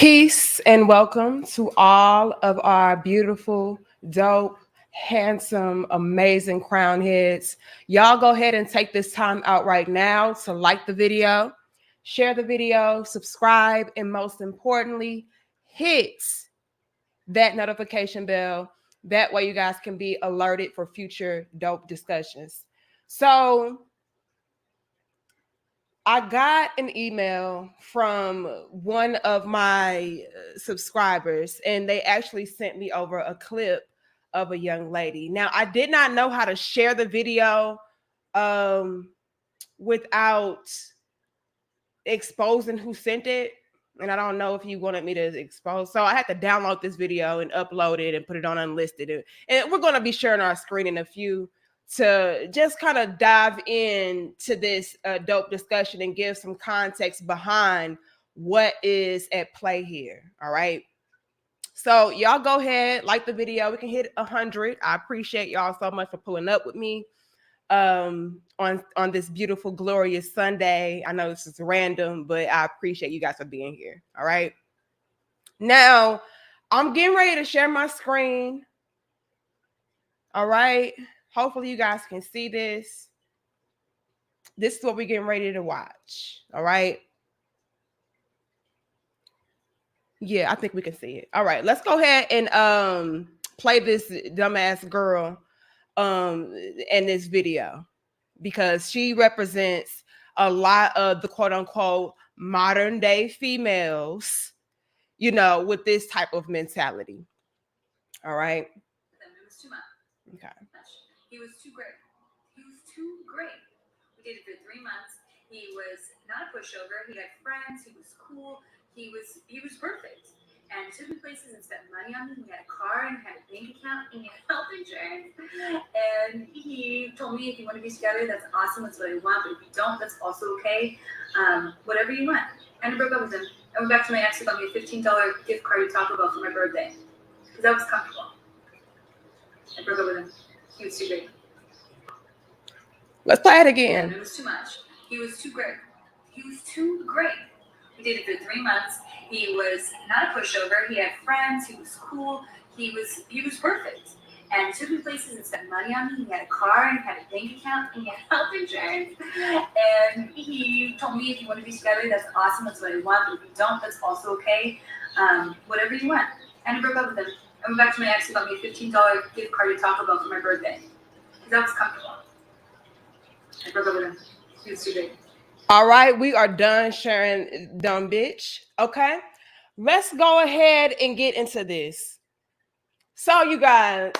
Peace and welcome to all of our beautiful, dope, handsome, amazing crown heads. Y'all go ahead and take this time out right now to like the video, share the video, subscribe, and most importantly, hit that notification bell. That way you guys can be alerted for future dope discussions. So, I got an email from one of my subscribers, and they actually sent me over a clip of a young lady. Now, I did not know how to share the video um, without exposing who sent it. And I don't know if you wanted me to expose. So I had to download this video and upload it and put it on unlisted. And we're going to be sharing our screen in a few to just kind of dive into this dope discussion and give some context behind what is at play here. All right. So y'all go ahead, like the video. We can hit 100. I appreciate y'all so much for pulling up with me on this beautiful, glorious Sunday. I know this is random, but I appreciate you guys for being here. All right. Now, I'm getting ready to share my screen. All right. Hopefully you guys can see this. This is what we're getting ready to watch. All right. Yeah, I think we can see it. All right, let's go ahead and play this dumbass girl in this video because she represents a lot of the quote unquote modern day females, with this type of mentality. All right. It was too much. Okay. He was too great. He was too great. We dated for 3 months. He was not a pushover. He had friends. He was cool. He was perfect. And took me places and spent money on me. He had a car and had a bank account and he had health insurance. And he told me if you want to be together, that's awesome. That's what I want. But if you don't, that's also okay. Whatever you want. And I broke up with him. I went back to my ex who got me a $15 gift card to Taco Bell for my birthday. Because that was comfortable. I broke up with him. He was too great. Let's play it again. Yeah, it was too much. He was too great. He was too great. We dated for 3 months. He was not a pushover. He had friends. He was cool. He was perfect. And took me places and spent money on me. He had a car and had a bank account and he had health insurance. And he told me if you want to be together, that's awesome. That's what I want. But if you don't, that's also okay. Whatever you want. And I broke up with him. I went back to my ex who got me a $15 gift card to Taco Bell for my birthday. Because that was comfortable. I broke up with him. He was too big. All right, we are done sharing dumb bitch. Okay, let's go ahead and get into this. So, you guys,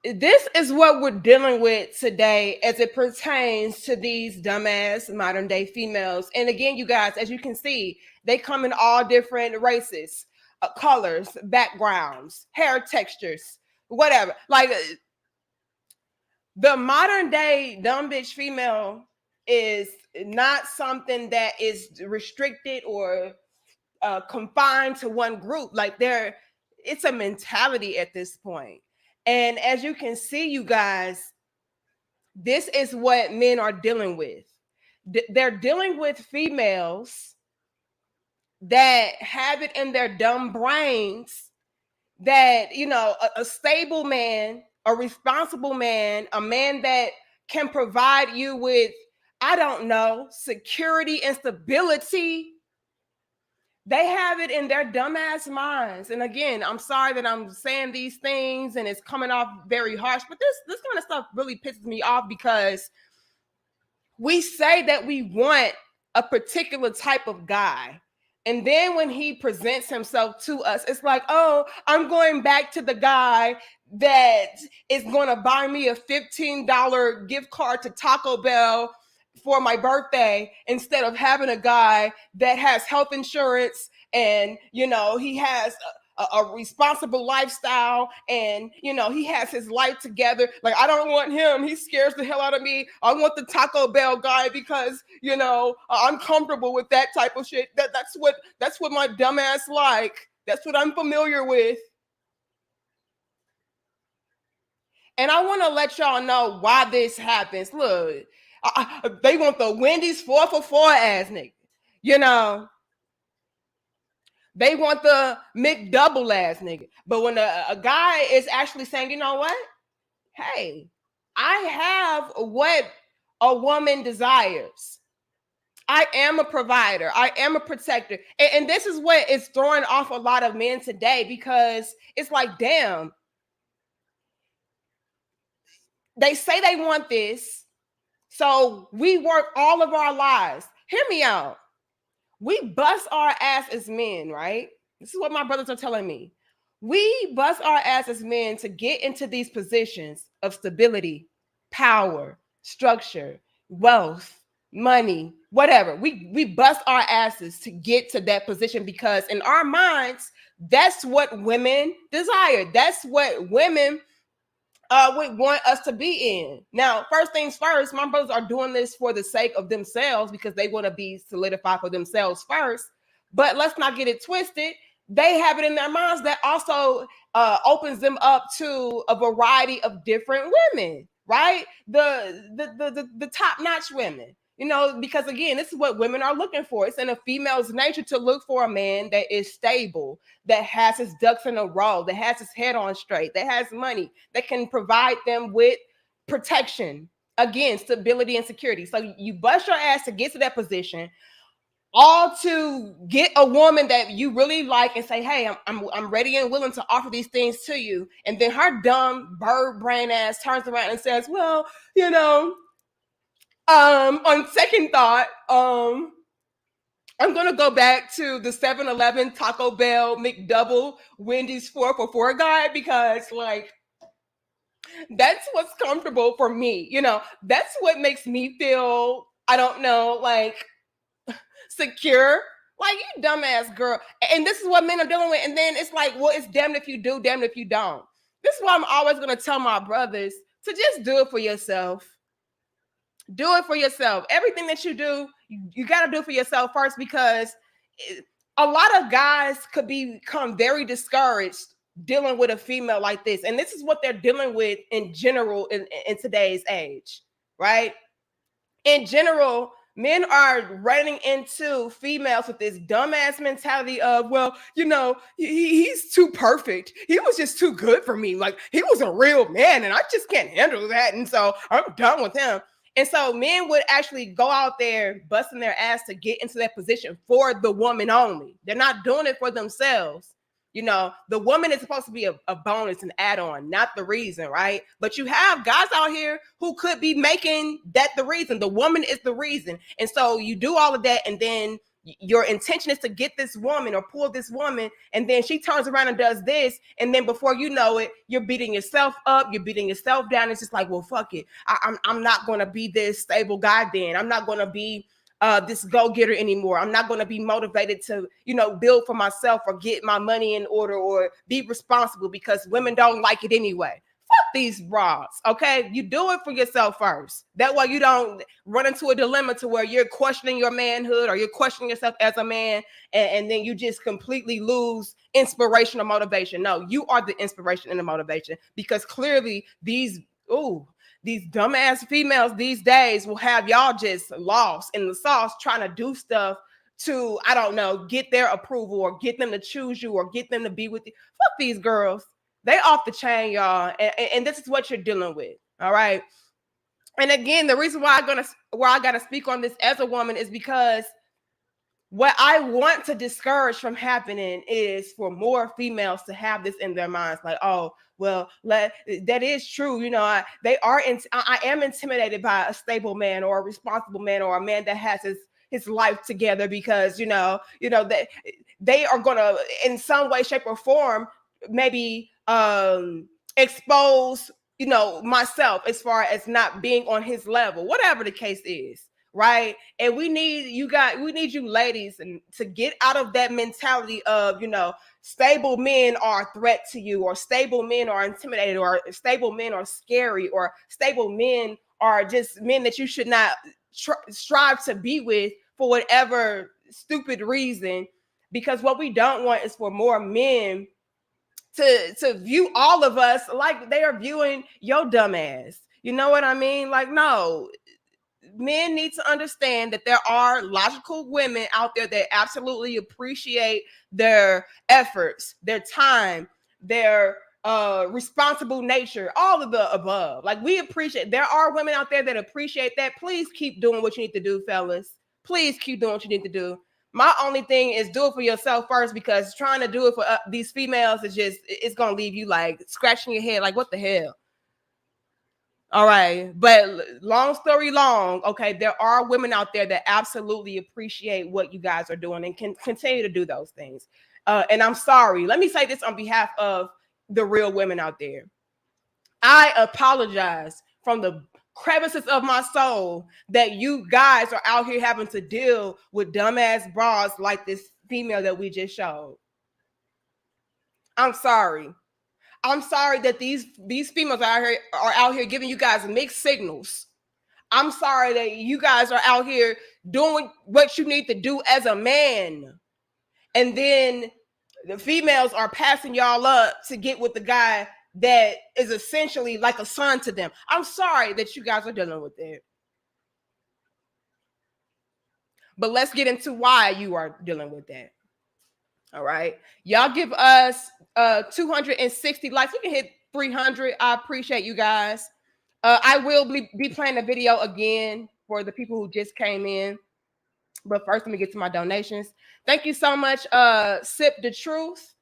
this is what we're dealing with today as it pertains to these dumbass modern day females. And again, you guys, as you can see, they come in all different races, colors, backgrounds, hair textures, whatever. Like the modern day dumb bitch female is not something that is restricted or confined to one group. Like it's a mentality at this point. And as you can see, you guys, this is what men are dealing with. They're dealing with females that have it in their dumb brains that, a stable man, a responsible man, a man that can provide you with, I don't know, security and stability. They have it in their dumbass minds. And again, I'm sorry that I'm saying these things and it's coming off very harsh, but this kind of stuff really pisses me off because we say that we want a particular type of guy. And then when he presents himself to us, it's like, oh, I'm going back to the guy that is going to buy me a $15 gift card to Taco Bell for my birthday instead of having a guy that has health insurance and, he has a responsible lifestyle and, he has his life together. Like, I don't want him. He scares the hell out of me. I want the Taco Bell guy because, I'm comfortable with that type of shit. That's what my dumbass like. That's what I'm familiar with. And I want to let y'all know why this happens. Look, they want the Wendy's 4 for $4 ass nigga, They want the McDouble ass nigga. But when a guy is actually saying, you know what? Hey, I have what a woman desires. I am a provider. I am a protector. And this is what is throwing off a lot of men today, because it's like, damn, they say they want this. So we work all of our lives. Hear me out. We bust our ass as men, right? This is what my brothers are telling me. We bust our ass as men to get into these positions of stability, power, structure, wealth, money, whatever. We bust our asses to get to that position, because in our minds, that's what women desire. That's what women would want us to be in. Now, first things first, my brothers are doing this for the sake of themselves, because they want to be solidified for themselves first. But let's not get it twisted. They have it in their minds that also opens them up to a variety of different women, right? The top-notch women. You know, because again, this is what women are looking for. It's in a female's nature to look for a man that is stable, that has his ducks in a row, that has his head on straight, that has money, that can provide them with protection, again, stability and security. So you bust your ass to get to that position, all to get a woman that you really like and say, hey, I'm ready and willing to offer these things to you. And then her dumb bird brain ass turns around and says, well, you know, on second thought, I'm gonna go back to the 7-Eleven, Taco Bell, McDouble, Wendy's 4 for $4 guy, because like that's what's comfortable for me. You know, that's what makes me feel, I don't know, like secure. Like, you dumbass girl. And this is what men are dealing with. And then it's like, well, it's damned if you do, damned if you don't. This is why I'm always gonna tell my brothers to just do it for yourself. Do it for yourself. Everything that you do, you got to do for yourself first, because a lot of guys could become very discouraged dealing with a female like this. And this is what they're dealing with in general in today's age, right? In general, men are running into females with this dumbass mentality of, well, you know, he's too perfect. He was just too good for me. Like, he was a real man and I just can't handle that. And so I'm done with him. And so men would actually go out there busting their ass to get into that position for the woman only. They're not doing it for themselves. You know, the woman is supposed to be a bonus, an add-on, not the reason, right? But you have guys out here who could be making that the reason. The woman is the reason. And so you do all of that, and then your intention is to get this woman or pull this woman, and then she turns around and does this, and then before you know it, you're beating yourself up, you're beating yourself down. It's just like, well, fuck it. I'm not going to be this stable guy then. I'm not going to be this go-getter anymore. I'm not going to be motivated to, you know, build for myself or get my money in order or be responsible, because women don't like it anyway. Fuck these bras, okay? You do it for yourself first. That way you don't run into a dilemma to where you're questioning your manhood or you're questioning yourself as a man, and then you just completely lose inspiration or motivation. No, you are the inspiration and the motivation, because clearly these dumbass females these days will have y'all just lost in the sauce trying to do stuff to, I don't know, get their approval or get them to choose you or get them to be with you. Fuck these girls. They off the chain, y'all. And this is what you're dealing with. All right. And again, the reason why I gotta speak on this as a woman is because what I want to discourage from happening is for more females to have this in their minds. Like, oh, well, that is true. You know, I am intimidated by a stable man or a responsible man or a man that has his life together, because, you know, that they are going to, in some way, shape or form, maybe expose, you know, myself as far as not being on his level, whatever the case is. Right. And we need you ladies and to get out of that mentality of, you know, stable men are a threat to you, or stable men are intimidated, or stable men are scary, or stable men are just men that you should not strive to be with for whatever stupid reason. Because what we don't want is for more men to view all of us like they are viewing your dumb ass. You know what I mean? Like, no. men need to understand that there are logical women out there that absolutely appreciate their efforts, their time, their responsible nature, all of the above. Like, we appreciate, there are women out there that appreciate that. Please keep doing what you need to do, fellas. Please keep doing what you need to do. My only thing is do it for yourself first, because trying to do it for these females is just, it's gonna leave you like scratching your head like, what the hell? All right, but long story long, okay, there are women out there that absolutely appreciate what you guys are doing and can continue to do those things. And I'm sorry, let me say this on behalf of the real women out there. I apologize from the crevices of my soul that you guys are out here having to deal with dumbass bras like this female that we just showed. I'm sorry. I'm sorry that these females are out here giving you guys mixed signals. I'm sorry that you guys are out here doing what you need to do as a man. And then the females are passing y'all up to get with the guy that is essentially like a son to them. I'm sorry that you guys are dealing with it. But let's get into why you are dealing with that. All right. Y'all give us 260 likes. We can hit 300. I appreciate you guys. I will be playing a video again for the people who just came in. But first, let me get to my donations. Thank you so much, Sip the Truth.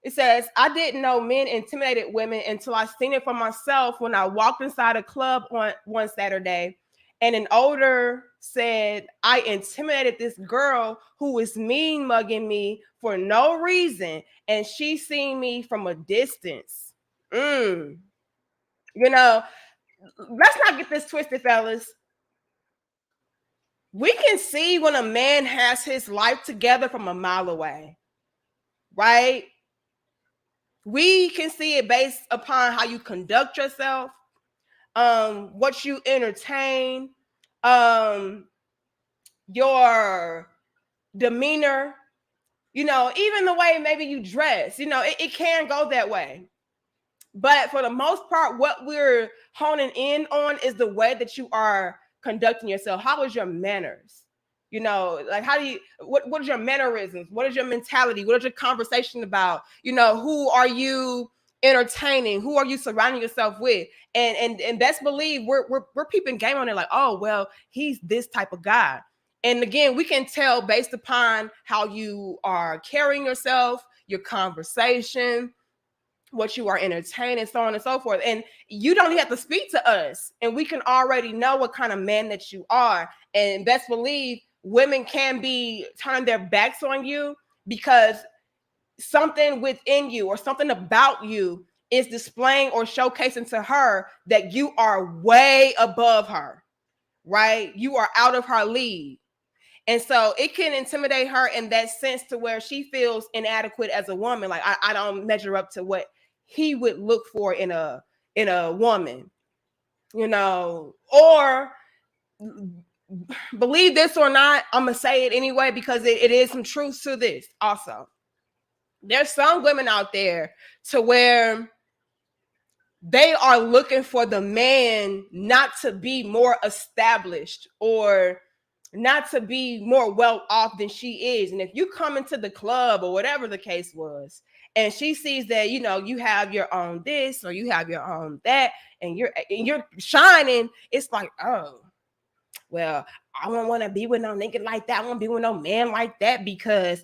It says, I didn't know men intimidated women until I seen it for myself when I walked inside a club on one Saturday. And an older said, I intimidated this girl who was mean mugging me for no reason. And she seen me from a distance. You know, let's not get this twisted, fellas. We can see when a man has his life together from a mile away, right? We can see it based upon how you conduct yourself, what you entertain, your demeanor, even the way maybe you dress, it can go that way. But for the most part, what we're honing in on is the way that you are conducting yourself. How is your manners? Like, how do you, what is your mannerisms? What is your mentality? What is your conversation about? Who are you entertaining? Who are you surrounding yourself with? And best believe we're peeping game on it, like, oh, well, he's this type of guy. And again, we can tell based upon how you are carrying yourself, your conversation, what you are entertaining, so on and so forth. And you don't even have to speak to us, and we can already know what kind of man that you are. And best believe women can be turning their backs on you because something within you or something about you is displaying or showcasing to her that you are way above her, right? You are out of her league. And so it can intimidate her in that sense to where she feels inadequate as a woman. Like, I don't measure up to what he would look for in a woman, or believe this or not, I'm gonna say it anyway, because it is some truth to this. Also, there's some women out there to where they are looking for the man not to be more established or not to be more well off than she is. And if you come into the club or whatever the case was, and she sees that, you have your own this or you have your own that, and you're shining, it's like, oh, well, I don't want to be with no nigga like that. I want to be with no man like that because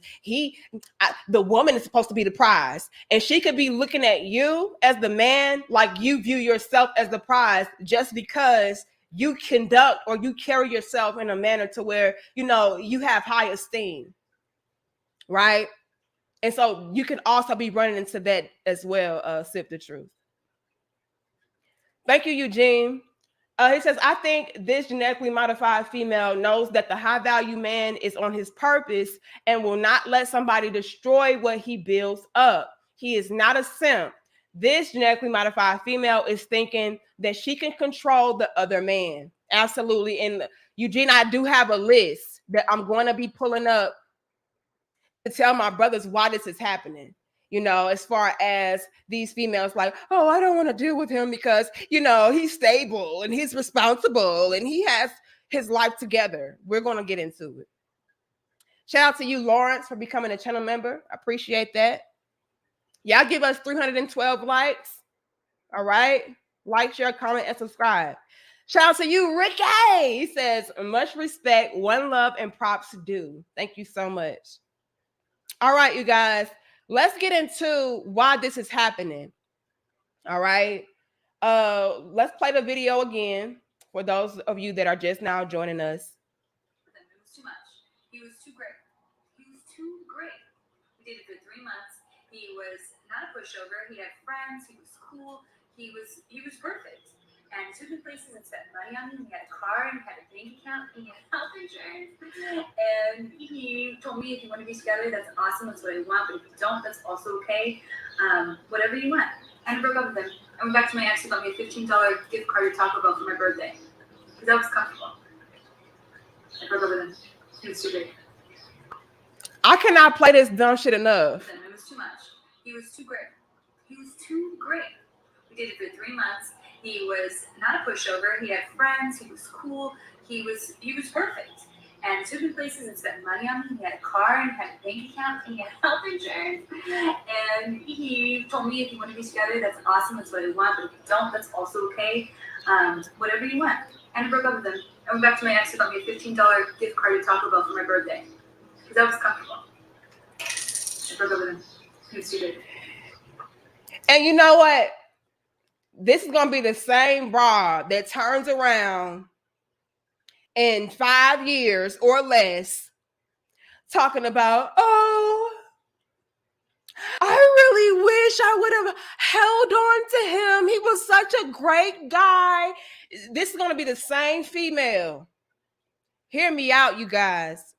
the woman is supposed to be the prize. And she could be looking at you as the man like you view yourself as the prize just because you conduct or you carry yourself in a manner to where, you have high esteem, right? And so you can also be running into that as well, Sip the Truth. Thank you, Eugene. He says, I think this genetically modified female knows that the high value man is on his purpose and will not let somebody destroy what he builds up. He is not a simp. This genetically modified female is thinking that she can control the other man. Absolutely. And Eugene, I do have a list that I'm going to be pulling up to tell my brothers why this is happening. As far as these females like, oh, I don't want to deal with him because, he's stable and he's responsible and he has his life together. We're going to get into it. Shout out to you, Lawrence, for becoming a channel member. I appreciate that. Y'all give us 312 likes. All right. Like, share, comment, and subscribe. Shout out to you, Ricky. He says, much respect, one love, and props due. Thank you so much. All right, you guys. Let's get into why this is happening. All right. Let's play the video again for those of you that are just now joining us. It was too much. He was too great. He was too great. We dated for 3 months. He was not a pushover. He had friends. He was cool. He was perfect. And took me places and spent money on me. He had a car and he had a bank account. And he had health insurance. And he told me, if you want to be together, that's awesome. That's what I want. But if you don't, that's also okay. Whatever you want. And I broke up with him. I went back to my ex who got me a $15 gift card to Taco Bell for my birthday. Because I was comfortable. I broke up with him. He was too big. I cannot play this dumb shit enough. It was too much. He was too great. He was too great. We dated for 3 months. He was not a pushover. He had friends. He was cool. He was perfect. And took me places and spent money on me. He had a car and he had a bank account and he had health insurance. And he told me, if you want to be together, that's awesome. That's what I want. But if you don't, that's also okay. Whatever you want. And I broke up with him. I went back to my ex who got me a $15 gift card to Taco Bell for my birthday. Because I was comfortable. I broke up with him. He was too big. And you know what? This is going to be the same broad that turns around in 5 years or less talking about, oh, I really wish I would have held on to him. He was such a great guy. This is going to be the same female. Hear me out, you guys.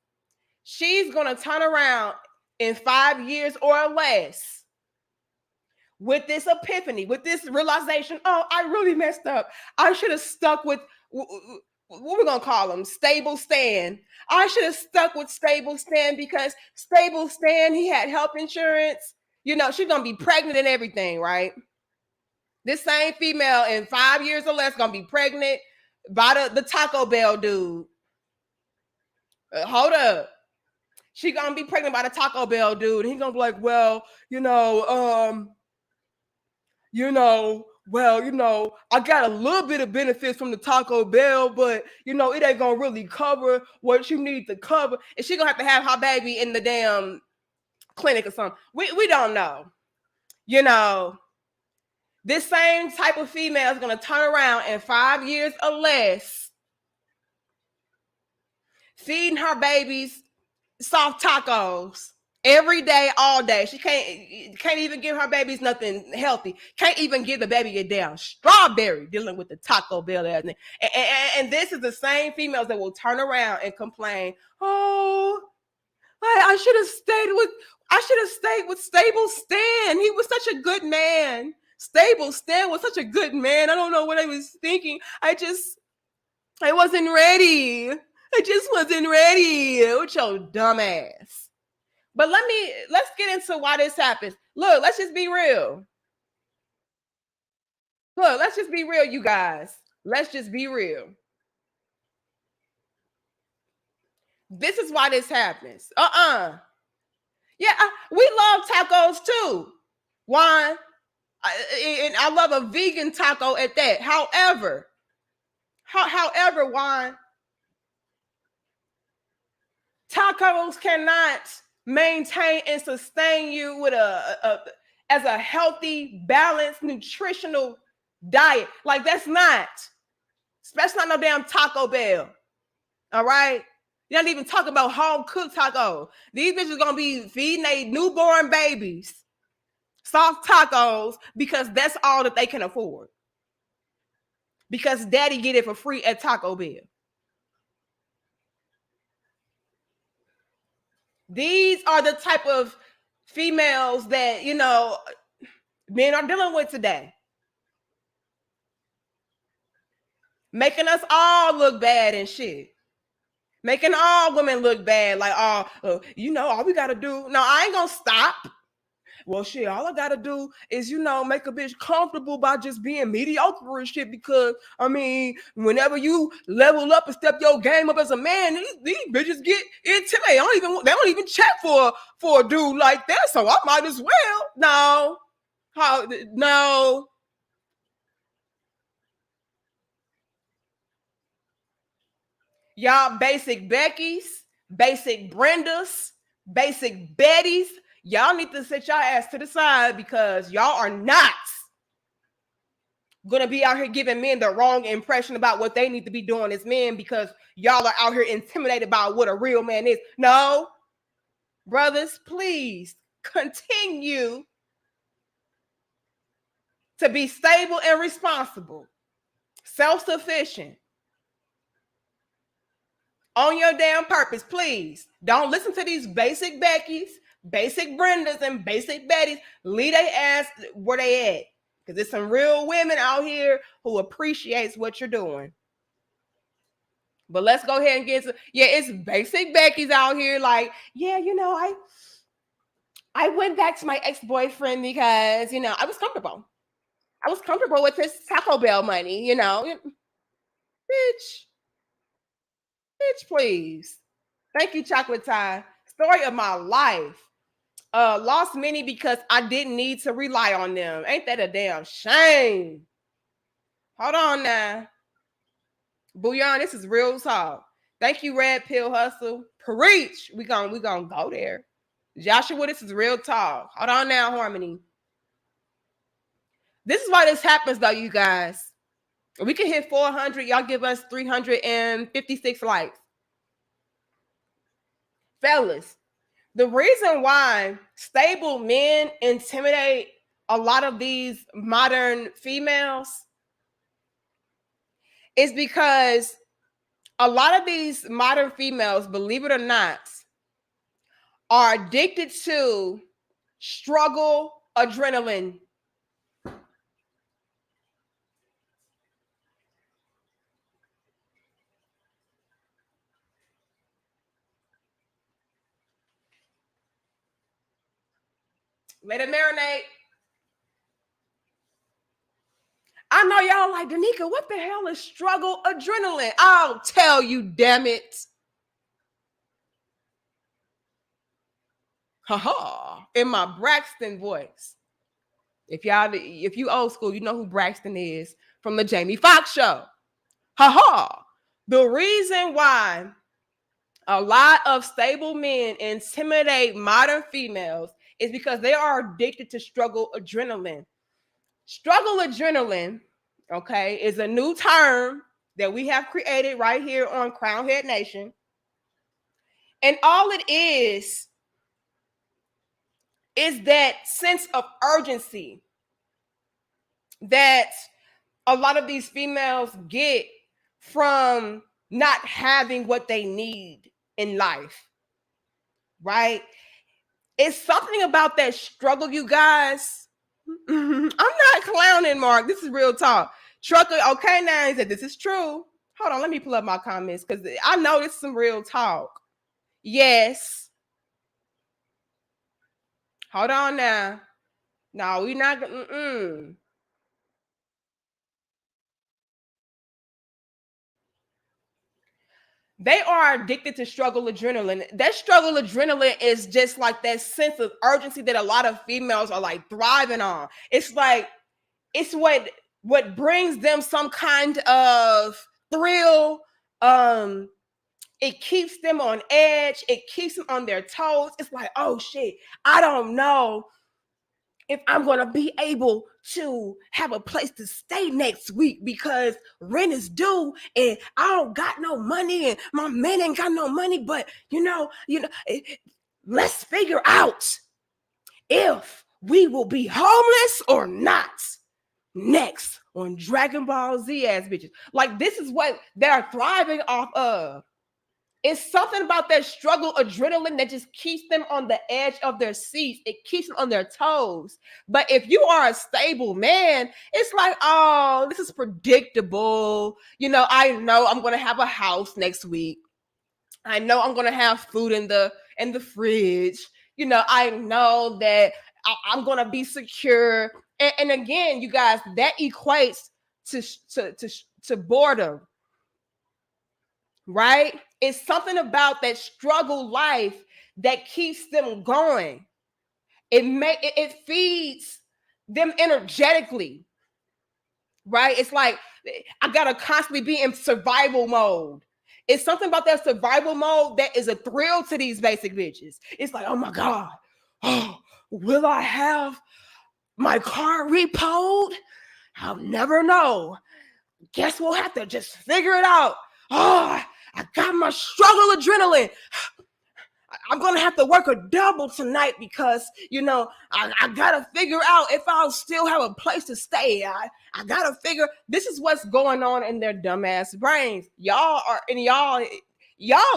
She's going to turn around in 5 years or less with this epiphany, with this realization, oh, I really messed up. I should have stuck with, what we're going to call him, Stable Stan. I should have stuck with Stable Stan because Stable Stan, he had health insurance. You know, she's going to be pregnant and everything, right? This same female in 5 years or less going to be pregnant by the Taco Bell dude. Hold up. She going to be pregnant by the Taco Bell dude. He's going to be like, well, I got a little bit of benefits from the Taco Bell, but, it ain't going to really cover what you need to cover. And she going to have her baby in the damn clinic or something. We don't know. This same type of female is going to turn around in 5 years or less, feeding her babies soft tacos. Every day, all day. She can't even give her babies nothing healthy. Can't even give the baby a damn strawberry dealing with the Taco Bell. And this is the same females that will turn around and complain, oh, I should have stayed with Stable Stan. He was such a good man. Stable Stan was such a good man. I don't know what I was thinking. I wasn't ready. I just wasn't ready with your dumb ass. But let's get into why this happens. Look, let's just be real. Look, let's just be real, you guys. Let's just be real. This is why this happens. Yeah, we love tacos too. Why? And I love a vegan taco at that. However, why? Tacos cannot maintain and sustain you with as a healthy, balanced, nutritional diet. Like that's not no damn Taco Bell. All right. You're not even talking about home cooked taco. These bitches gonna be feeding their newborn babies soft tacos because that's all that they can afford. Because daddy get it for free at Taco Bell. These are the type of females that, men are dealing with today. Making us all look bad and shit. Making all women look bad. Like, all we got to do. No, I ain't going to stop. Well, shit, all I gotta do is, make a bitch comfortable by just being mediocre and shit. Because I mean, whenever you level up and step your game up as a man, these bitches get intimidated. They don't even check for a dude like that. So I might as well. No. Y'all basic Beckys, basic Brendas, basic Bettys, y'all need to set y'all ass to the side because y'all are not gonna be out here giving men the wrong impression about what they need to be doing as men because y'all are out here intimidated by what a real man is. No, brothers, please continue to be stable and responsible, self-sufficient, on your damn purpose. Please don't listen to these basic Beckys, basic Brendas, and basic Bettys. Leave their ass where they at, because there's some real women out here who appreciates what you're doing. But let's go ahead and get to, it's basic Becky's out here like, I went back to my ex-boyfriend because, I was comfortable. I was comfortable with his Taco Bell money, Bitch, please. Thank you, Chocolate Tie. Story of my life. Lost many because I didn't need to rely on them. Ain't that a damn shame? Hold on now. Bouillon, this is real talk. Thank you, Red Pill Hustle. Preach. We gonna go there. Joshua, this is real talk. Hold on now, Harmony. This is why this happens, though, you guys. We can hit 400. Y'all give us 356 likes. Fellas, the reason why stable men intimidate a lot of these modern females is because a lot of these modern females, believe it or not, are addicted to struggle adrenaline. Let it marinate. I know y'all like, Danica, what the hell is struggle adrenaline? I'll tell you, damn it. Ha in my Braxton voice. If you old school, you know who Braxton is from the Jamie Foxx show. The reason why a lot of stable men intimidate modern females is because they are addicted to struggle adrenaline. Struggle adrenaline, okay, is a new term that we have created right here on Crown Head Nation. And all it is that sense of urgency that a lot of these females get from not having what they need in life, right? It's something about that struggle, you guys. I'm not clowning, Mark. This is real talk. Trucker, okay, now he said this is true. Hold on, let me pull up my comments because I know this is some real talk. Yes. Hold on now. No, we're not gonna. They are addicted to struggle adrenaline. That struggle adrenaline is just like that sense of urgency that a lot of females are like thriving on. It's like, it's what brings them some kind of thrill. It keeps them on edge. It keeps them on their toes. It's like, oh shit, I don't know if I'm going to be able to have a place to stay next week because rent is due and I don't got no money and my man ain't got no money. But, let's figure out if we will be homeless or not next on Dragon Ball Z ass bitches. Like, this is what they're thriving off of. It's something about that struggle adrenaline that just keeps them on the edge of their seats. It keeps them on their toes. But if you are a stable man, it's like, oh, this is predictable. I know I'm going to have a house next week. I know I'm going to have food in the fridge. I know that I'm gonna be secure. And again, you guys, that equates to boredom, right? It's something about that struggle life that keeps them going. It feeds them energetically, right? It's like I gotta constantly be in survival mode. It's something about that survival mode that is a thrill to these basic bitches. It's like, oh my God, oh, will I have my car repoed? I'll never know. Guess we'll have to just figure it out. Oh, I got my struggle adrenaline. I'm gonna have to work a double tonight because I gotta figure out if I'll still have a place to stay. I gotta figure. This is what's going on in their dumbass brains. Y'all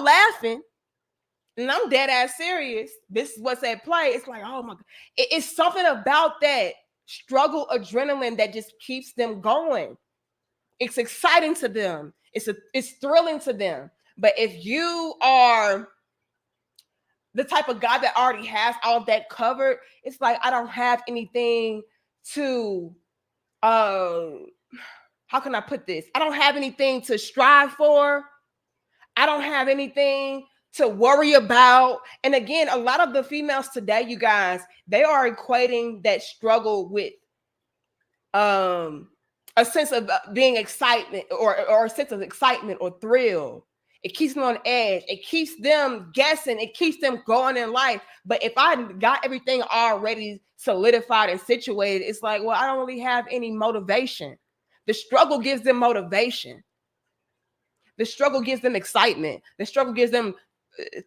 laughing, and I'm dead ass serious. This is what's at play. It's like, oh my God, it's something about that struggle adrenaline that just keeps them going. It's exciting to them. It's thrilling to them. But if you are the type of guy that already has all of that covered, it's like, I don't have anything to, how can I put this? I don't have anything to strive for. I don't have anything to worry about. And again, a lot of the females today, you guys, they are equating that struggle with a sense of being excitement or a sense of excitement or thrill. It keeps them on edge. It keeps them guessing. It keeps them going in life. But if I got everything already solidified and situated, it's like, well, I don't really have any motivation. The struggle gives them motivation. The struggle gives them excitement. The struggle gives them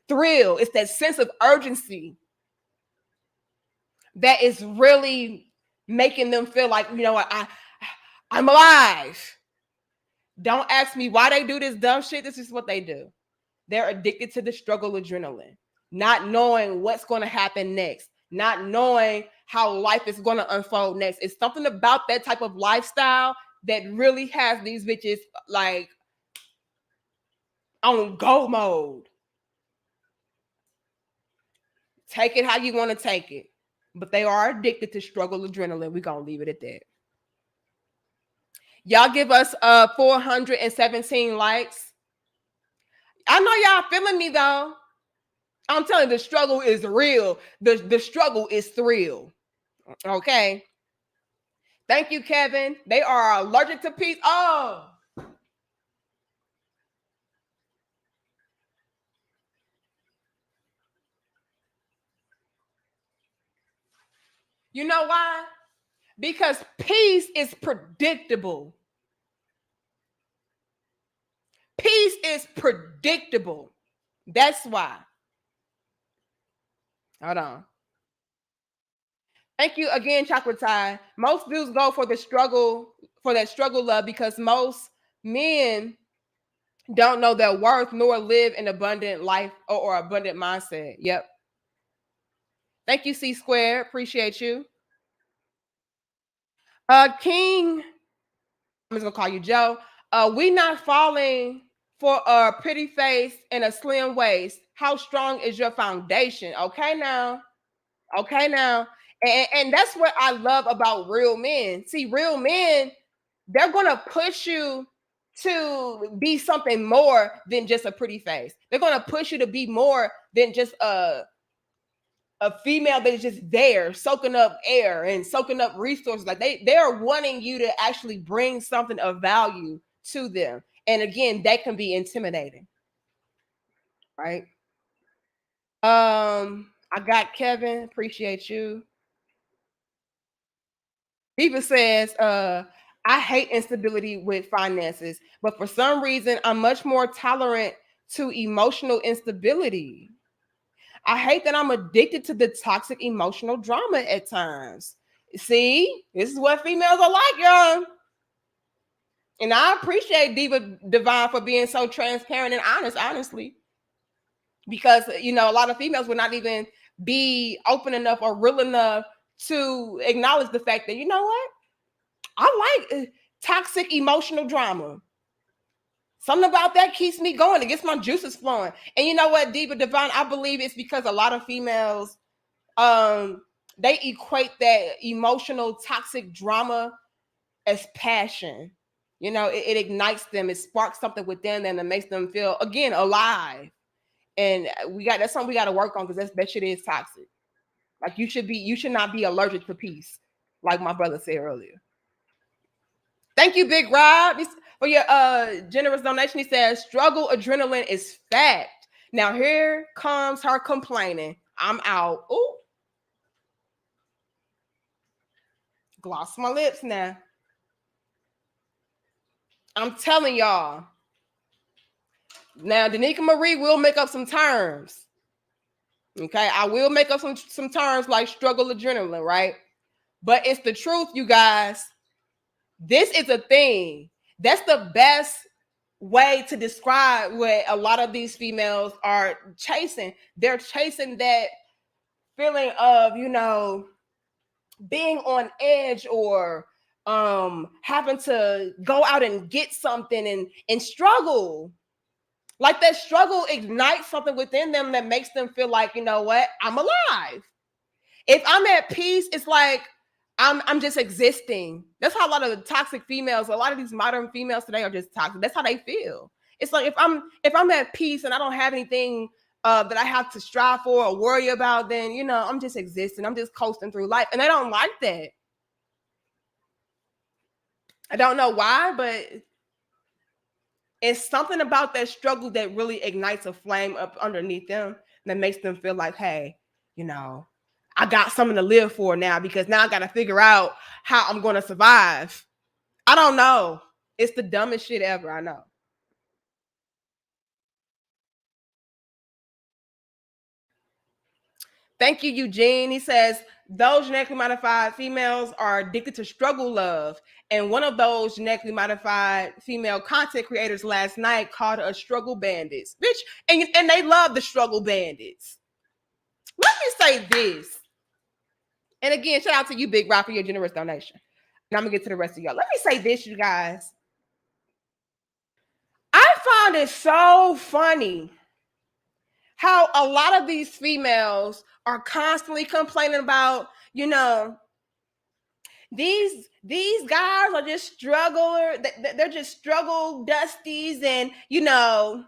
thrill. It's that sense of urgency that is really making them feel like, you know what, I'm alive. Don't ask me why they do this dumb shit. This is what they do. They're addicted to the struggle adrenaline, not knowing what's going to happen next, not knowing how life is going to unfold next. It's something about that type of lifestyle that really has these bitches like on go mode. Take it how you want to take it. But they are addicted to struggle adrenaline. We're going to leave it at that. Y'all give us 417 likes. I know y'all feeling me though. I'm telling you, the struggle is real. The struggle is thrill. Okay. Thank you, Kevin. They are allergic to peace. Oh. You know why? Because peace is predictable. Peace is predictable. That's why. Hold on. Thank you again, Chocolate Tie. Most dudes go for the struggle, for that struggle love, because most men don't know their worth nor live an abundant life or abundant mindset. Yep. Thank you, C Square. Appreciate you. King, I'm just gonna call you Joe. We not falling for a pretty face and a slim waist. How strong is your foundation? Okay now. Okay now. And that's what I love about real men. See, real men, they're gonna push you to be something more than just a pretty face. They're gonna push you to be more than just a female that is just there soaking up air and soaking up resources. Like they're wanting you to actually bring something of value to them. And again, that can be intimidating. Right. I got Kevin, appreciate you. Eva says, I hate instability with finances, but for some reason I'm much more tolerant to emotional instability. I hate that I'm addicted to the toxic emotional drama at times. See, this is what females are like, y'all. And I appreciate Diva Divine for being so transparent and honest, honestly. Because, a lot of females would not even be open enough or real enough to acknowledge the fact that, you know what? I like toxic emotional drama. Something about that keeps me going. It gets my juices flowing. And you know what, Diva Divine, I believe it's because a lot of females they equate that emotional toxic drama as passion. You know, it ignites them, it sparks something within them that makes them feel again alive. And that's something we got to work on, because that shit is toxic. Like you should not be allergic to peace, like my brother said earlier. Thank you, Big Rob, for your generous donation. He says struggle adrenaline is fact. Now here comes her complaining. I'm out. Ooh. Gloss my lips now. I'm telling y'all. Now, Danica Marie will make up some terms. Okay, I will make up some terms like struggle adrenaline, right? But it's the truth, you guys. This is a thing. That's the best way to describe what a lot of these females are chasing. They're chasing that feeling of, you know, being on edge, or having to go out and get something and struggle. Like that struggle ignites something within them that makes them feel like, you know what, I'm alive. If I'm at peace, it's like I'm just existing. That's how a lot of the toxic females, a lot of these modern females today are just toxic. That's how they feel. It's like if I'm at peace and I don't have anything that I have to strive for or worry about, then, you know, I'm just existing. I'm just coasting through life. And they don't like that. I don't know why, but it's something about that struggle that really ignites a flame up underneath them that makes them feel like, hey, you know, I got something to live for now, because now I got to figure out how I'm going to survive. I don't know. It's the dumbest shit ever. I know. Thank you, Eugene. He says, those genetically modified females are addicted to struggle love. And one of those genetically modified female content creators last night called us struggle bandits. Bitch, and they love the struggle bandits. Let me say this. And again, shout out to you, Big Rock, for your generous donation. And I'm going to get to the rest of y'all. Let me say this, you guys. I found it so funny how a lot of these females are constantly complaining about, you know, these guys are just strugglers. They're just struggle dusties, and, you know,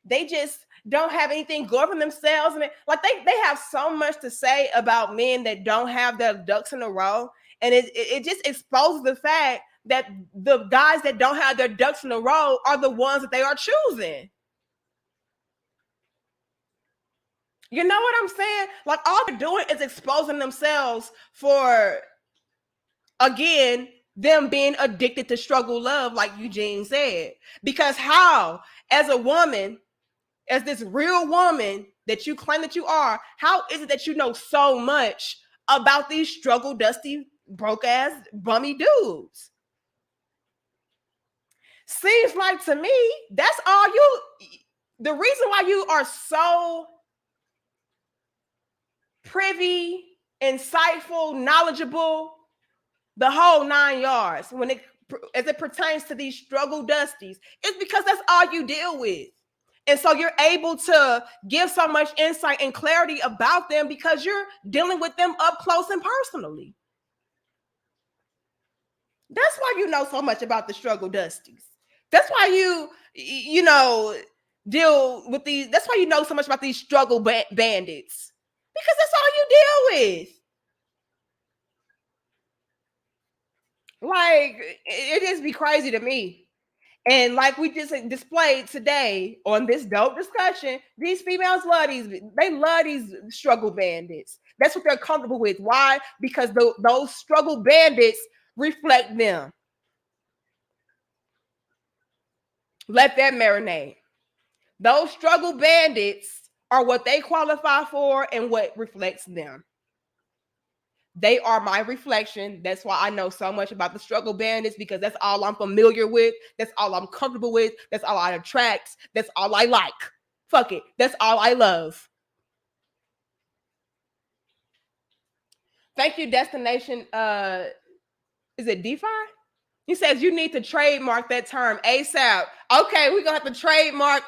they just don't have anything going for themselves. And like they have so much to say about men that don't have their ducks in a row. And it just exposes the fact that the guys that don't have their ducks in a row are the ones that they are choosing. You know what I'm saying? Like all they're doing is exposing themselves for, again, them being addicted to struggle love, like Eugene said. Because how, as a woman, as this real woman that you claim that you are, how is it that you know so much about these struggle dusty, broke ass, bummy dudes? Seems like to me, that's all you, the reason why you are so privy, insightful, knowledgeable, the whole 9 yards, when it, as it pertains to these struggle dusties, it's because that's all you deal with. And so you're able to give so much insight and clarity about them because you're dealing with them up close and personally. That's why you know so much about the struggle dusties. That's why you know, deal with these. That's why you know so much about these struggle bandits, because that's all you deal with. Like, it just be crazy to me. And like we just displayed today on this dope discussion, these females love these struggle bandits. That's what they're comfortable with. Why? Because those struggle bandits reflect them. Let that marinate. Those struggle bandits are what they qualify for and what reflects them. They are my reflection. That's why I know so much about the struggle bandits, because that's all I'm familiar with. That's all I'm comfortable with. That's all I attract. That's all I like. Fuck it. That's all I love. Thank you, Destination. Is it DeFi? He says you need to trademark that term ASAP. Okay, we're gonna have to trademark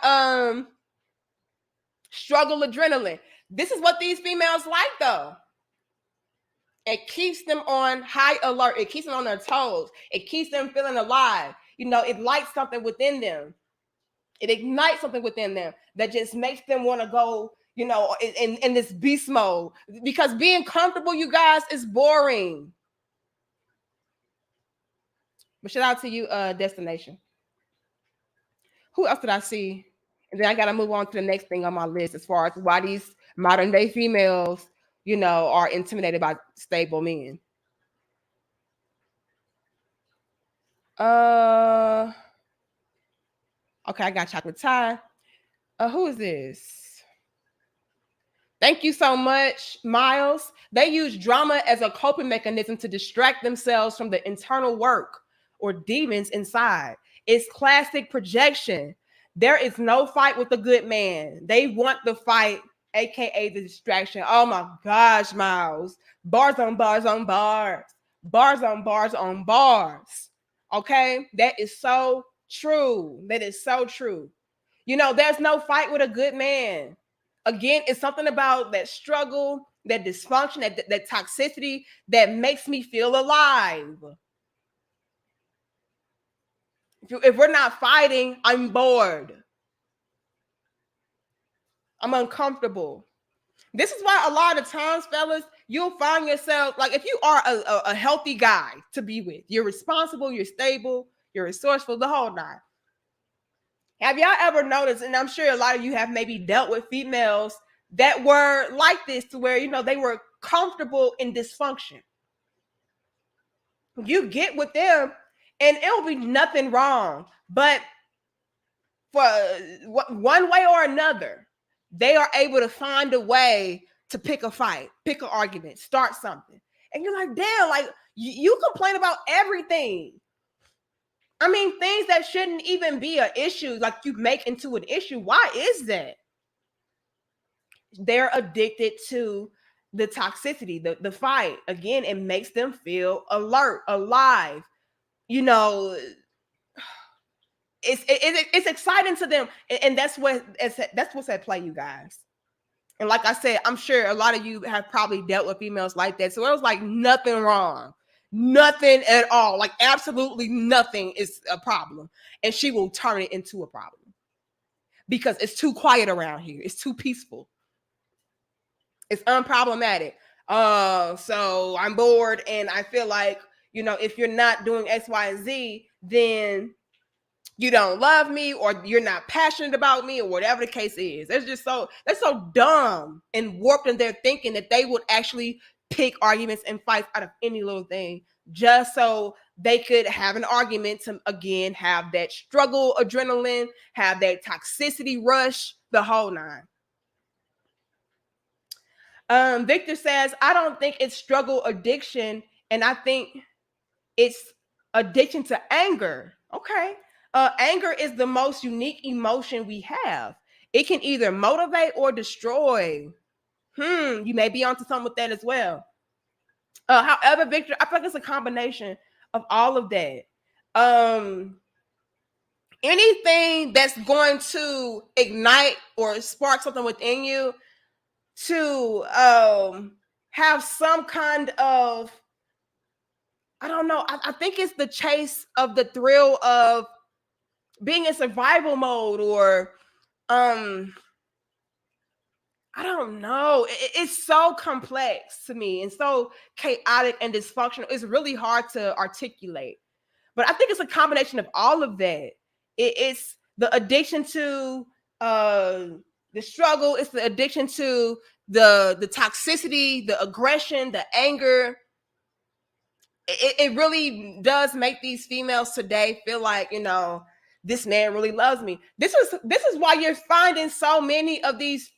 struggle adrenaline. This is what these females like, though. It keeps them on high alert. It keeps them on their toes. It keeps them feeling alive. It lights something within them. It ignites something within them that just makes them want to go, in this beast mode. Because being comfortable, you guys, is boring. But shout out to you, Destination. Who else did I see? And then I got to move on to the next thing on my list as far as why these modern day females, are intimidated by stable men. Okay, I got chocolate tie. Who is this? Thank you so much, Miles. They use drama as a coping mechanism to distract themselves from the internal work or demons inside. It's classic projection. There is no fight with a good man. They want the fight, aka the distraction. Oh my gosh, Miles. Bars on bars on bars. Bars on bars on bars. Okay? That is so true. That is so true. There's no fight with a good man. Again, it's something about that struggle, that dysfunction, that toxicity that makes me feel alive. If we're not fighting, I'm bored. I'm uncomfortable. This is why a lot of times, fellas, you'll find yourself, like, if you are a healthy guy to be with, you're responsible, you're stable, you're resourceful, the whole nine. Have y'all ever noticed, and I'm sure a lot of you have maybe dealt with females that were like this, to where, they were comfortable in dysfunction. You get with them and it'll be nothing wrong. But for one way or another, they are able to find a way to pick a fight, pick an argument, start something. And you're like, damn, like you complain about everything. I mean, things that shouldn't even be an issue, like you make into an issue. Why is that? They're addicted to the toxicity, the fight. Again, it makes them feel alert, alive. It's exciting to them, and that's what's at play, you guys. And like I said, I'm sure a lot of you have probably dealt with females like that. So it was like nothing wrong. Nothing at all. Like absolutely nothing is a problem. And she will turn it into a problem because it's too quiet around here. It's too peaceful. It's unproblematic. So I'm bored and I feel like, if you're not doing X, Y, and Z, then you don't love me or you're not passionate about me or whatever the case is. That's so dumb and warped in their thinking that they would actually pick arguments and fights out of any little thing just so they could have an argument to, again, have that struggle adrenaline, have that toxicity rush, the whole nine. Victor says, I don't think it's struggle addiction, and I think it's addiction to anger. Okay. Anger is the most unique emotion we have. It can either motivate or destroy. You may be onto something with that as well. However, Victor, I feel like it's a combination of all of that. Anything that's going to ignite or spark something within you to have some kind of, I don't know, I think it's the chase of the thrill of being in survival mode, or I don't know. It's so complex to me and so chaotic and dysfunctional. It's really hard to articulate. But I think it's a combination of all of that. It's the addiction to the struggle. It's the addiction to the toxicity, the aggression, the anger. It really does make these females today feel like, this man really loves me. This is why you're finding so many of these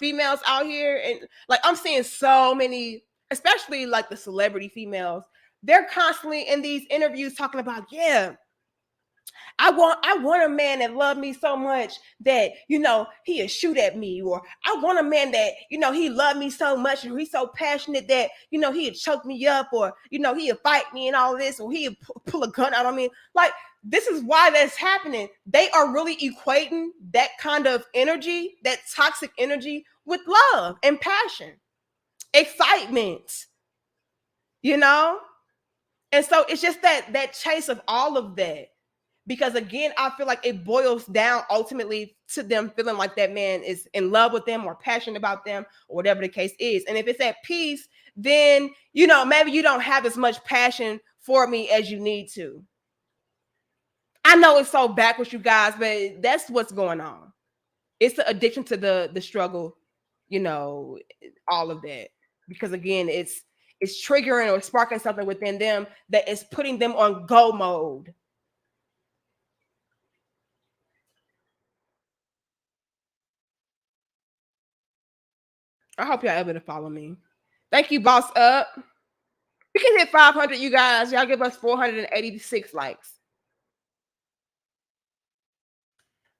females out here, and like I'm seeing so many, especially like the celebrity females. They're constantly in these interviews talking about, I want a man that loved me so much that, he'll shoot at me, or I want a man that, he loved me so much and he's so passionate that, he'll choke me up, or, he'll fight me and all this, or he'll pull a gun out on me. Like, this is why that's happening. They are really equating that kind of energy, that toxic energy, with love and passion, excitement. you know? And so it's just that chase of all of that. Because again, I feel like it boils down ultimately to them feeling like that man is in love with them or passionate about them or whatever the case is. And if it's at peace, then, you know, maybe you don't have as much passion for me as you need to. I know it's so backwards, you guys, but that's what's going on. It's the addiction to the struggle, you know, all of that. Because again, it's triggering or sparking something within them that is putting them on go mode. I hope y'all able to follow me. Thank you, boss up. We can hit 500, you guys. Y'all give us 486 likes.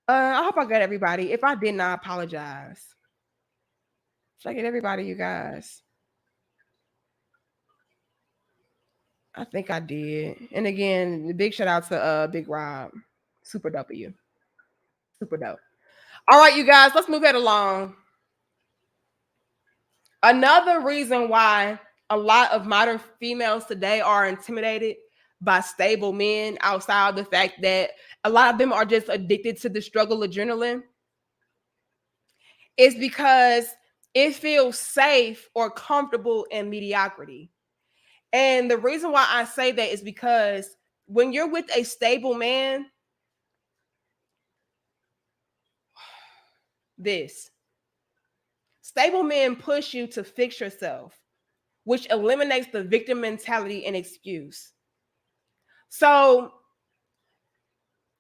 I hope I got everybody. If I didn't, I apologize. Should I get everybody, you guys? I think I did. And again, big shout out to Big Rob. Super dope of you. Super dope. All right, you guys, let's move it along. Another reason why a lot of modern females today are intimidated by stable men, outside of the fact that a lot of them are just addicted to the struggle adrenaline, is because it feels safe or comfortable in mediocrity. And the reason why I say that is because when you're with a stable man, this stable men push you to fix yourself, which eliminates the victim mentality and excuse. So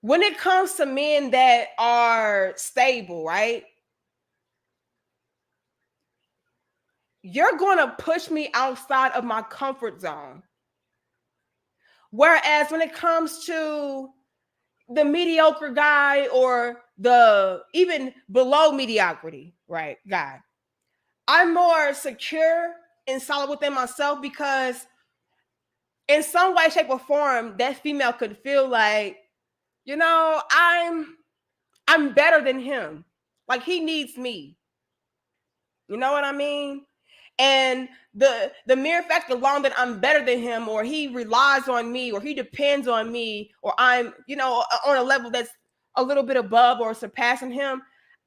when it comes to men that are stable, right? You're going to push me outside of my comfort zone. Whereas when it comes to the mediocre guy or the even below mediocrity, right, guy, I'm more secure and solid within myself because in some way, shape, or form, that female could feel like, you know, I'm better than him. Like he needs me. You know what I mean? And the mere fact alone that I'm better than him, or he relies on me, or he depends on me, or I'm, you know, on a level that's a little bit above or surpassing him,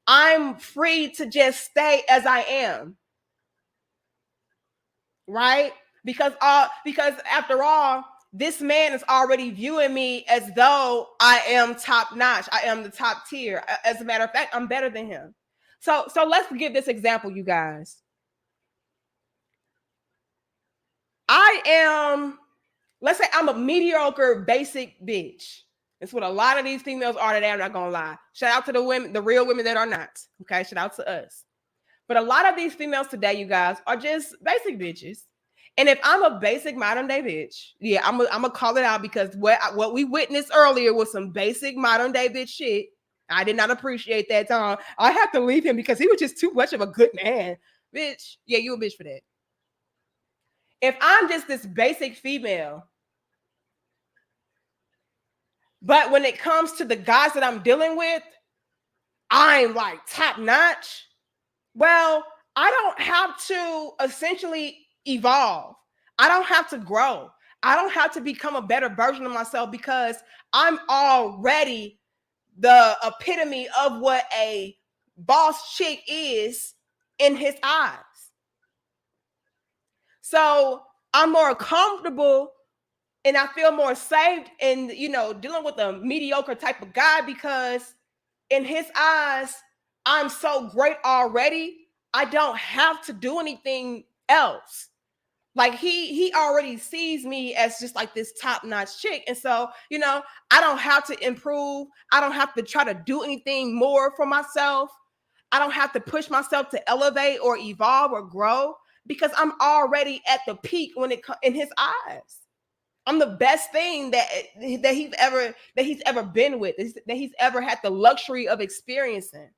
I'm free to just stay as I am. Right? Because after all, this man is already viewing me as though I am top notch. I am the top tier. As a matter of fact, I'm better than him. So let's give this example, you guys. I am, let's say I'm a mediocre basic bitch. That's what a lot of these females are today. I'm not gonna lie. Shout out to the women, the real women that are not. Okay, shout out to us. But a lot of these females today, you guys, are just basic bitches. And if I'm a basic modern day bitch, yeah, I'm gonna call it out because what we witnessed earlier was some basic modern day bitch shit. I did not appreciate that time. I have to leave him because he was just too much of a good man. Bitch, yeah, you a bitch for that. If I'm just this basic female, but when it comes to the guys that I'm dealing with, I'm like top notch. Well, I don't have to essentially evolve. I don't have to grow. I don't have to become a better version of myself because I'm already the epitome of what a boss chick is in his eyes. So I'm more comfortable and I feel more safe in, you know, dealing with a mediocre type of guy because in his eyes, I'm so great already. I don't have to do anything else. Like he already sees me as just like this top-notch chick. And so, you know, I don't have to improve. I don't have to try to do anything more for myself. I don't have to push myself to elevate or evolve or grow because I'm already at the peak when it in his eyes. I'm the best thing that he's ever been with, that he's ever had the luxury of experiencing.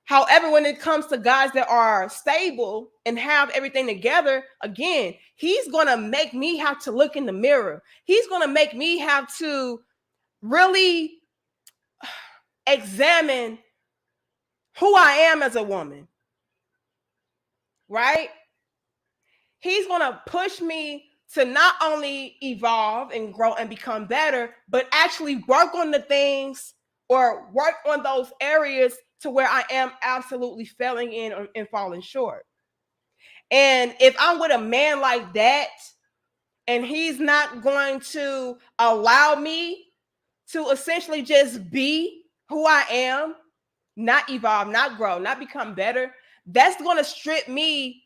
However, when it comes to guys that are stable and have everything together, again, he's gonna make me have to look in the mirror. He's gonna make me have to really examine who I am as a woman, right? He's gonna push me to not only evolve and grow and become better, but actually work on the things or work on those areas to where I am absolutely failing in and falling short. And if I'm with a man like that, and he's not going to allow me to essentially just be who I am, not evolve, not grow, not become better, that's going to strip me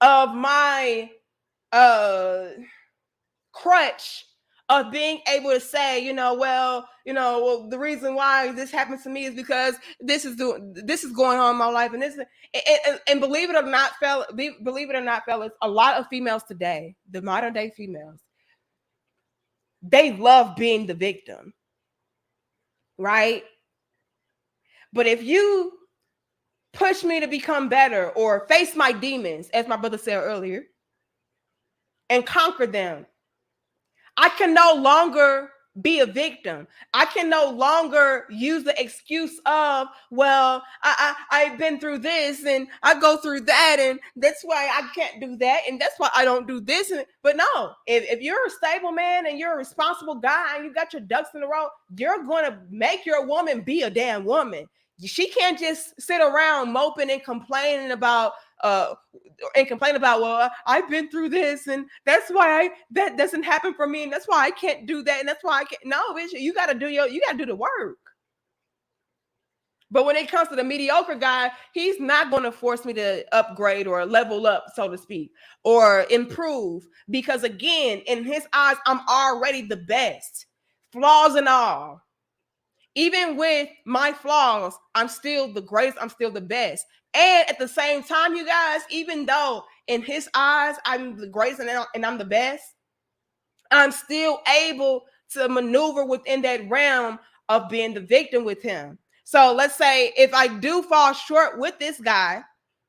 of my crutch of being able to say, well, the reason why this happens to me is because this is going on in my life, and and believe it or not, fellas, a lot of females today, the modern day females, they love being the victim, right? But if you push me to become better or face my demons, as my brother said earlier, and conquer them, I can no longer be a victim. I can no longer use the excuse of, well, I've been through this and I go through that, and that's why I can't do that, and that's why I don't do this. But no, if you're a stable man and you're a responsible guy and you got your ducks in a row, you're going to make your woman be a damn woman. She can't just sit around moping and complaining about well, I've been through this, and that's why that doesn't happen for me, and that's why I can't do that, and that's why I can't. No, bitch, you gotta do the work. But when it comes to the mediocre guy, he's not going to force me to upgrade or level up, so to speak, or improve, because again, in his eyes, I'm already the best, flaws and all. Even with my flaws, I'm still the greatest. I'm still the best. And at the same time, you guys, even though in his eyes, I'm the greatest and I'm the best, I'm still able to maneuver within that realm of being the victim with him. So let's say if I do fall short with this guy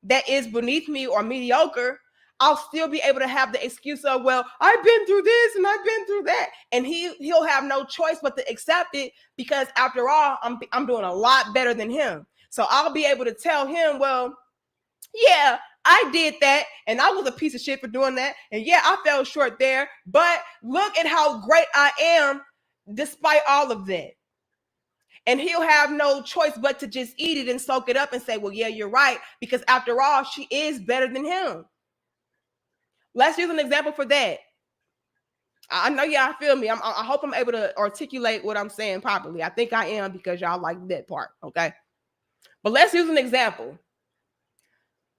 that is beneath me or mediocre, I'll still be able to have the excuse of, well, I've been through this and I've been through that. And he'll have no choice but to accept it, because after all, I'm doing a lot better than him. So I'll be able to tell him, well, yeah, I did that, and I was a piece of shit for doing that. And yeah, I fell short there, but look at how great I am despite all of that. And he'll have no choice but to just eat it and soak it up and say, well, yeah, you're right, because after all, she is better than him. Let's use an example for that. I know y'all feel me. I hope I'm able to articulate what I'm saying properly. I think I am, because y'all like that part, okay? But let's use an example.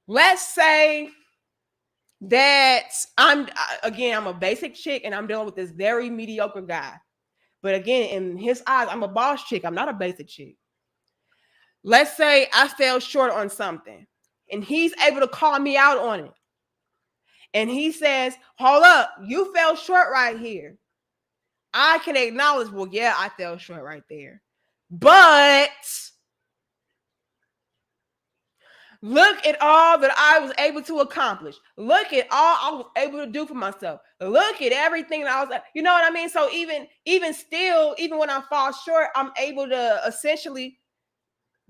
Let's say that I'm a basic chick and I'm dealing with this very mediocre guy. But again, in his eyes, I'm a boss chick. I'm not a basic chick. Let's say I fell short on something and he's able to call me out on it. And he says, hold up, you fell short right here. I can acknowledge, well, yeah, I fell short right there. But look at all that I was able to accomplish. Look at all I was able to do for myself. Look at everything that I was, you know what I mean? So even still, even when I fall short, I'm able to essentially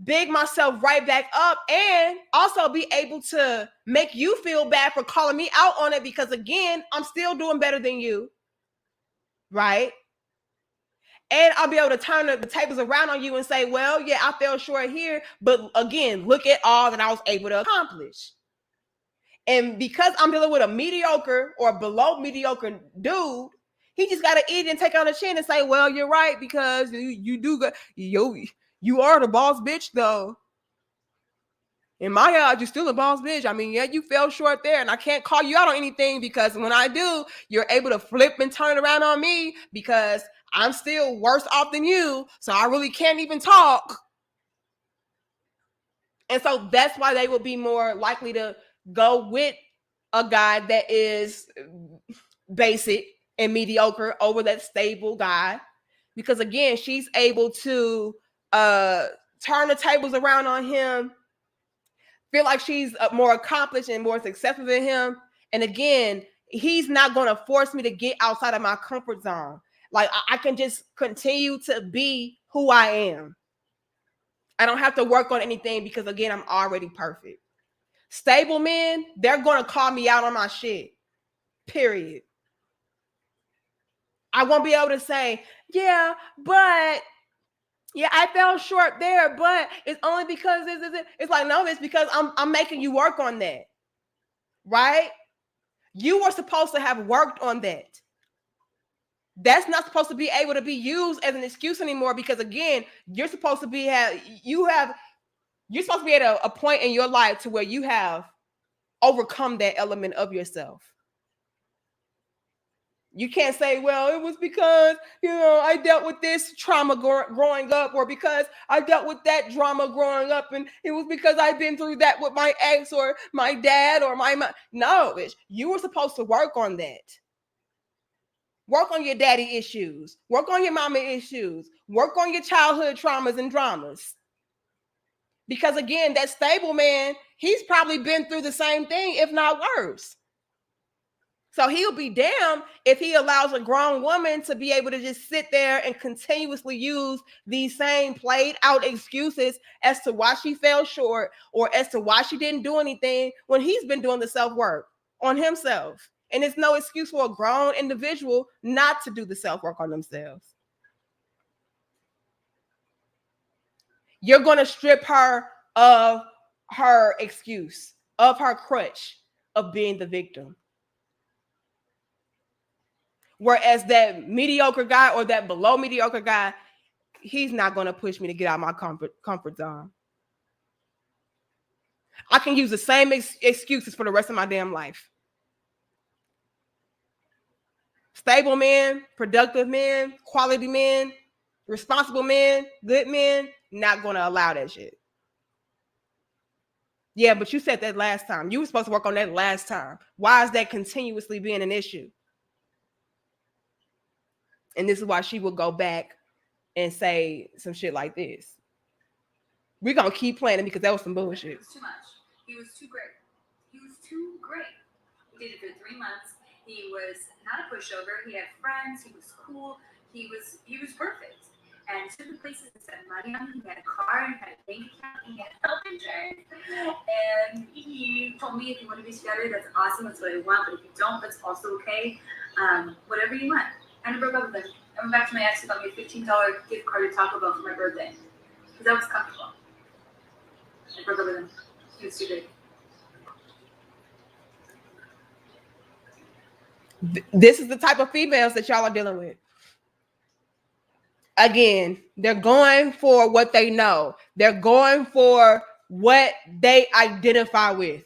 big myself right back up, and also be able to make you feel bad for calling me out on it, because again, I'm still doing better than you, right? And I'll be able to turn the tables around on you and say, well, yeah, I fell short here, but again, look at all that I was able to accomplish. And because I'm dealing with a mediocre or below mediocre dude, he just got to eat and take on the chin and say, well, you're right, because you do good. You are the boss bitch, though. In my eyes, you're still a boss bitch. I mean, yeah, you fell short there, and I can't call you out on anything, because when I do, you're able to flip and turn it around on me, because I'm still worse off than you, so I really can't even talk. And so that's why they would be more likely to go with a guy that is basic and mediocre over that stable guy, because again, she's able to turn the tables around on him, feel like she's more accomplished and more successful than him. And again, he's not going to force me to get outside of my comfort zone. Like I can just continue to be who I am. I don't have to work on anything, because again, I'm already perfect. Stable men, they're going to call me out on my shit. Period. I won't be able to say, yeah, but yeah, I fell short there, but it's only because it's like, no, it's because I'm making you work on that. Right? You were supposed to have worked on that. That's not supposed to be able to be used as an excuse anymore, because again, you're supposed to be you're supposed to be at a point in your life to where you have overcome that element of yourself. You can't say, well, it was because, I dealt with this trauma growing up, or because I dealt with that drama growing up, and it was because I've been through that with my ex or my dad or my mom. No, bitch, you were supposed to work on that. Work on your daddy issues. Work on your mama issues. Work on your childhood traumas and dramas. Because again, that stable man, he's probably been through the same thing, if not worse. So he'll be damned if he allows a grown woman to be able to just sit there and continuously use these same played out excuses as to why she fell short or as to why she didn't do anything when he's been doing the self-work on himself. And it's no excuse for a grown individual not to do the self-work on themselves. You're going to strip her of her excuse, of her crutch of being the victim. Whereas that mediocre guy or that below mediocre guy, he's not going to push me to get out of my comfort zone. I can use the same excuses for the rest of my damn life. Stable men, productive men, quality men, responsible men, good men, not going to allow that shit. Yeah, but you said that last time. You were supposed to work on that last time. Why is that continuously being an issue? And this is why she will go back and say some shit like this. We're going to keep playing it because that was some bullshit. It was too much. He was too great. He was too great. We did it for 3 months. He was not a pushover. He had friends. He was cool. He was perfect. And took the places and spent money on him. He had a car, and had a bank account, and he had health insurance. And he told me, if you want to be together, that's awesome. That's what I want. But if you don't, that's also okay. Whatever you want. And I broke up with him. I went back to my ex who got me a $15 gift card to Taco Bell for my birthday. Because that was comfortable. I broke up with him. He was too big. This is the type of females that y'all are dealing with. Again, they're going for what they know. They're going for what they identify with.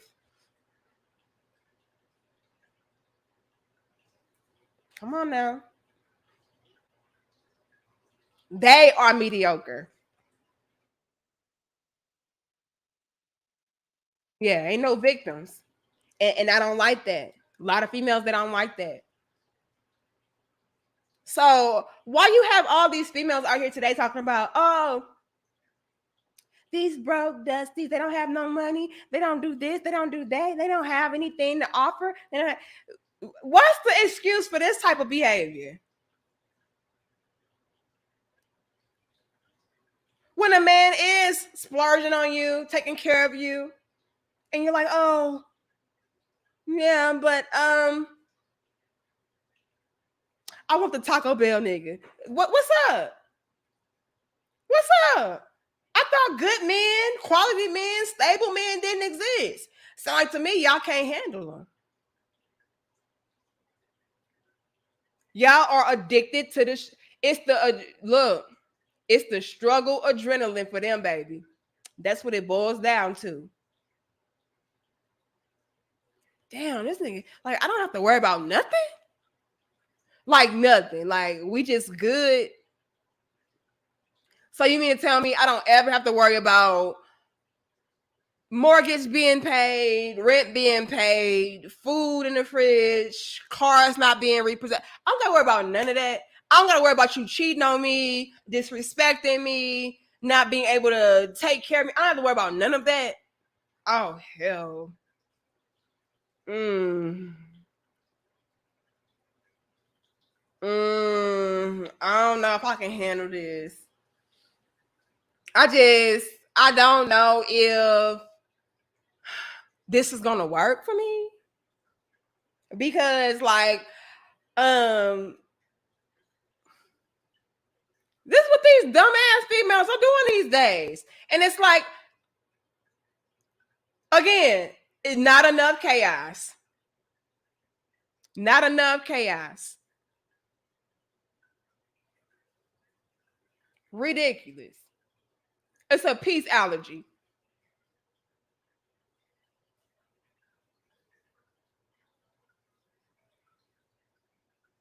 Come on now. They are mediocre. Yeah, ain't no victims. And I don't like that. A lot of females that don't like that. So why you have all these females out here today talking about, oh, these broke dusties, they don't have no money, they don't do this, they don't do that, they don't have anything to offer. What's the excuse for this type of behavior? When a man is splurging on you, taking care of you, and you're like, oh, yeah, but I want the Taco Bell nigga. What's up? What's up? I thought good men, quality men, stable men didn't exist. So like to me, y'all can't handle them. Y'all are addicted to this. It's the look. It's the struggle adrenaline for them, baby. That's what it boils down to. Damn, this nigga, like, I don't have to worry about nothing. Like nothing. Like, we just good. So you mean to tell me I don't ever have to worry about mortgage being paid, rent being paid, food in the fridge, cars not being repossessed? I don't gotta worry about none of that. I don't gotta worry about you cheating on me, disrespecting me, not being able to take care of me. I don't have to worry about none of that. Oh, hell. I don't know if I can handle this. I don't know if this is gonna work for me. Because like, This is what these dumbass females are doing these days. And it's like, again, it's not enough chaos. Not enough chaos. Ridiculous. It's a peace allergy.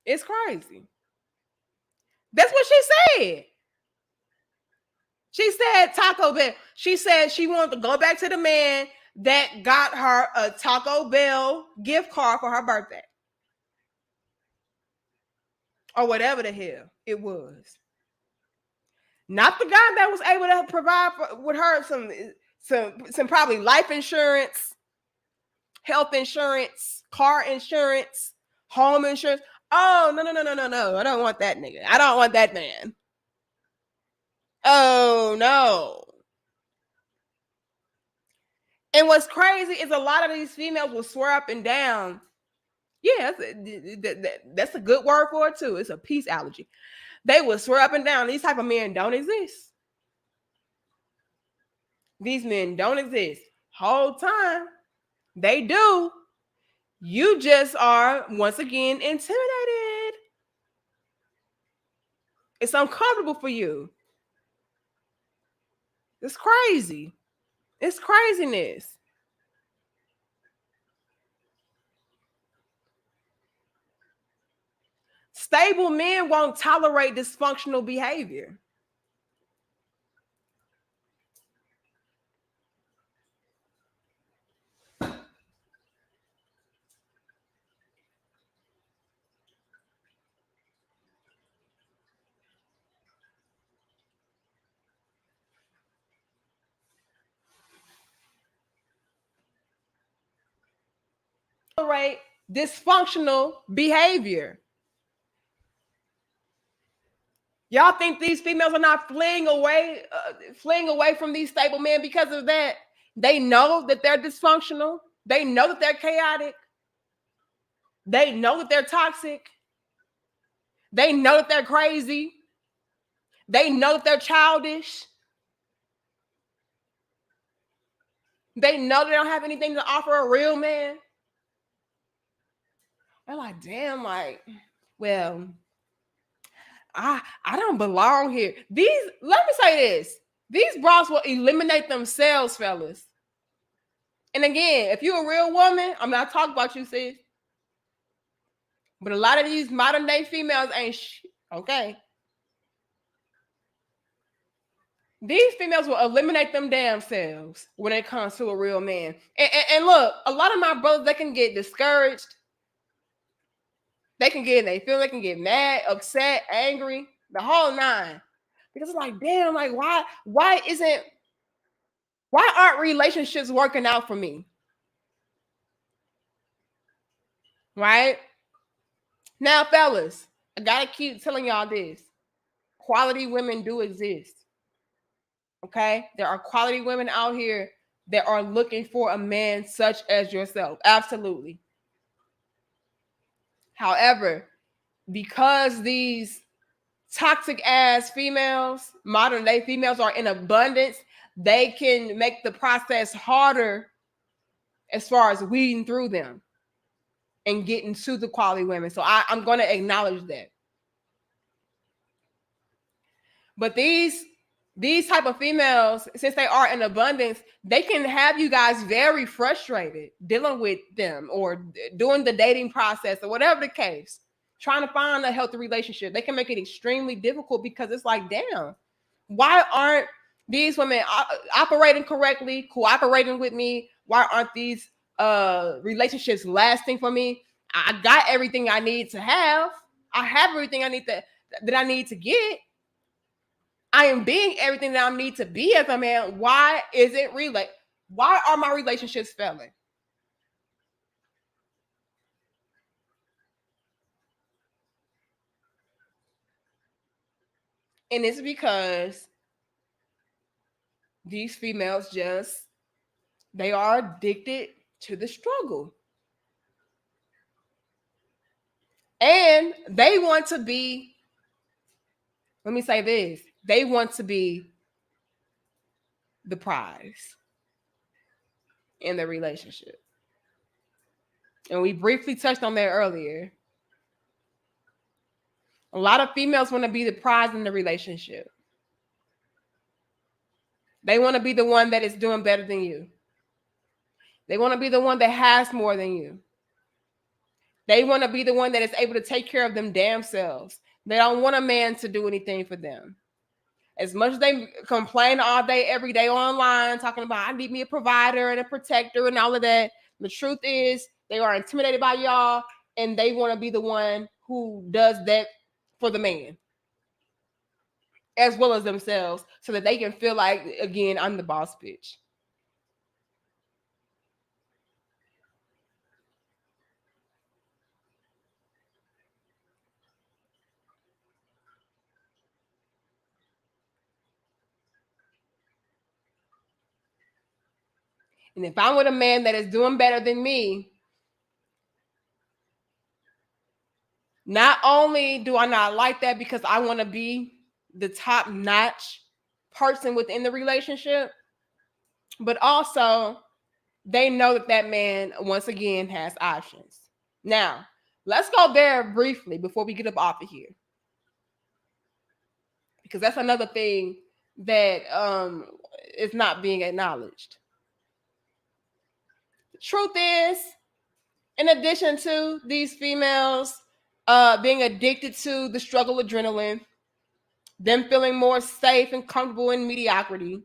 It's crazy. That's what she said. She said Taco Bell. She said she wanted to go back to the man that got her a Taco Bell gift card for her birthday. Or whatever the hell it was. Not the guy that was able to provide with her some probably life insurance, health insurance, car insurance, home insurance. Oh, no. I don't want that nigga. I don't want that man. Oh, no. And what's crazy is a lot of these females will swear up and down. Yeah, that's a good word for it too. It's a peace allergy. They will swear up and down these type of men don't exist. These men don't exist. Whole time they do. You just are once again intimidated. It's uncomfortable for you. It's crazy. It's craziness. Stable men won't tolerate dysfunctional behavior. Tolerate dysfunctional behavior. Y'all think these females are not fleeing away from these stable men because of that? They know that they're dysfunctional. They know that they're chaotic. They know that they're toxic. They know that they're crazy. They know that they're childish. They know they don't have anything to offer a real man. They're like, damn, like, well, I don't belong here. Let me say this. These bras will eliminate themselves, fellas. And again, if you're a real woman, I'm not talking about you, sis. But a lot of these modern day females ain't okay. These females will eliminate them damn selves when it comes to a real man. And look, a lot of my brothers, they can get discouraged. They can get mad, upset, angry, the whole nine. Because it's like, damn, like why aren't relationships working out for me? Right? Now, fellas, I gotta keep telling y'all this. Quality women do exist. Okay? There are quality women out here that are looking for a man such as yourself. Absolutely. However, because these toxic ass females, modern day females, are in abundance, they can make the process harder as far as weeding through them and getting to the quality women. So I'm going to acknowledge that. But these type of females, since they are in abundance, they can have you guys very frustrated dealing with them or doing the dating process or whatever the case, trying to find a healthy relationship. They can make it extremely difficult because it's like, damn, why aren't these women operating correctly, cooperating with me? Why aren't these relationships lasting for me? I got everything I need to have. I have everything I need that I need to get. I am being everything that I need to be as a man. Why is it why are my relationships failing? And it's because these females they are addicted to the struggle. And they want to be let me say this. They want to be the prize in the relationship. And we briefly touched on that earlier. A lot of females want to be the prize in the relationship. They want to be the one that is doing better than you. They want to be the one that has more than you. They want to be the one that is able to take care of them damn selves. They don't want a man to do anything for them. As much as they complain all day, every day online, talking about I need me a provider and a protector and all of that, the truth is they are intimidated by y'all and they want to be the one who does that for the man as well as themselves so that they can feel like, again, I'm the boss bitch. And if I'm with a man that is doing better than me, not only do I not like that because I want to be the top-notch person within the relationship, but also they know that that man, once again, has options. Now, let's go there briefly before we get up off of here. Because that's another thing that is not being acknowledged. The truth is, in addition to these females being addicted to the struggle adrenaline, them feeling more safe and comfortable in mediocrity,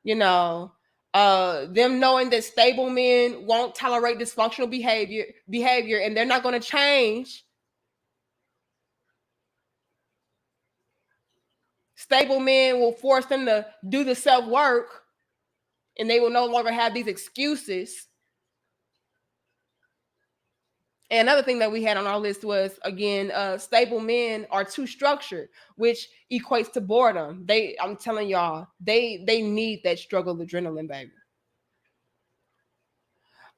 you know, them knowing that stable men won't tolerate dysfunctional behavior and they're not going to change. Stable men will force them to do the self-work and they will no longer have these excuses. And another thing that we had on our list was, again, stable men are too structured, which equates to boredom. I'm telling y'all, they need that struggle adrenaline, baby.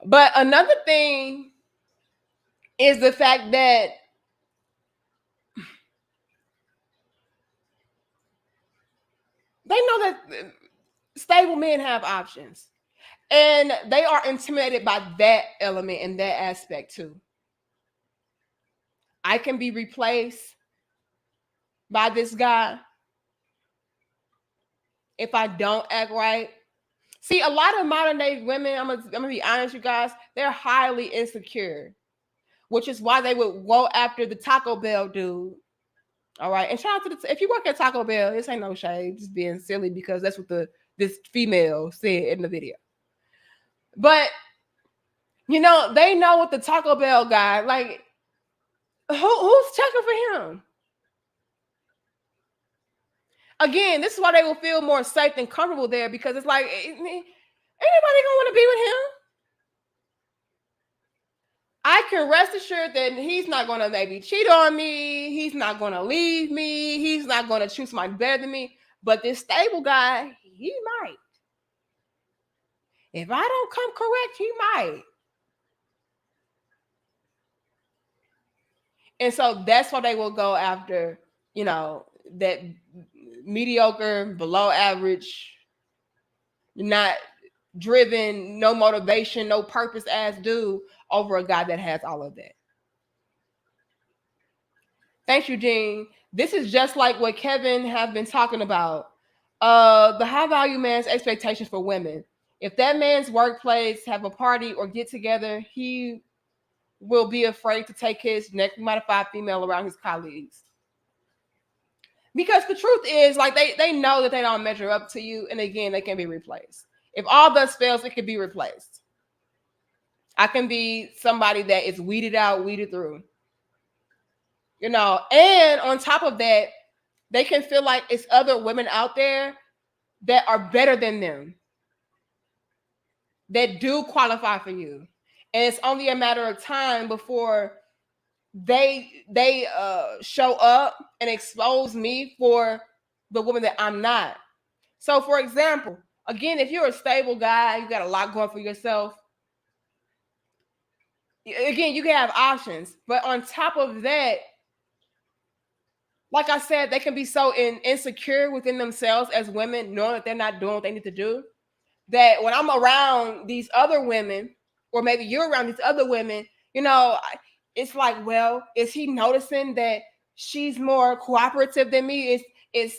But another thing is the fact that they know that stable men have options. And they are intimidated by that element and that aspect too. I can be replaced by this guy if I don't act right. See, a lot of modern day women, I'm gonna be honest, you guys, they're highly insecure, which is why they would go after the Taco Bell dude. All right, and shout out to if you work at Taco Bell, this ain't no shade, just being silly because that's what this female said in the video. But you know, they know what the Taco Bell guy, like, who's checking for him? Again, this is why they will feel more safe and comfortable there because it's like, ain't nobody gonna want to be with him. I can rest assured that he's not gonna maybe cheat on me. He's not gonna leave me. He's not gonna choose somebody better than me. But this stable guy, he might. If I don't come correct, he might. And so that's why they will go after, you know, that mediocre, below average, not driven, no motivation, no purpose ass dude over a guy that has all of that. Thanks, Eugene. This is just like what Kevin have been talking about. The high value man's expectations for women. If that man's workplace have a party or get together, he will be afraid to take his next modified female around his colleagues. Because the truth is, like, they know that they don't measure up to you, and again, they can be replaced. If all thus fails, it can be replaced. I can be somebody that is weeded out, weeded through. You know, and on top of that, they can feel like it's other women out there that are better than them, that do qualify for you. And it's only a matter of time before they show up and expose me for the woman that I'm not. So, for example, again, if you're a stable guy, you got a lot going for yourself. Again, you can have options, but on top of that, like I said, they can be so insecure within themselves as women, knowing that they're not doing what they need to do, that when I'm around these other women, or maybe you're around these other women, it's like, well, is he noticing that she's more cooperative than me? Is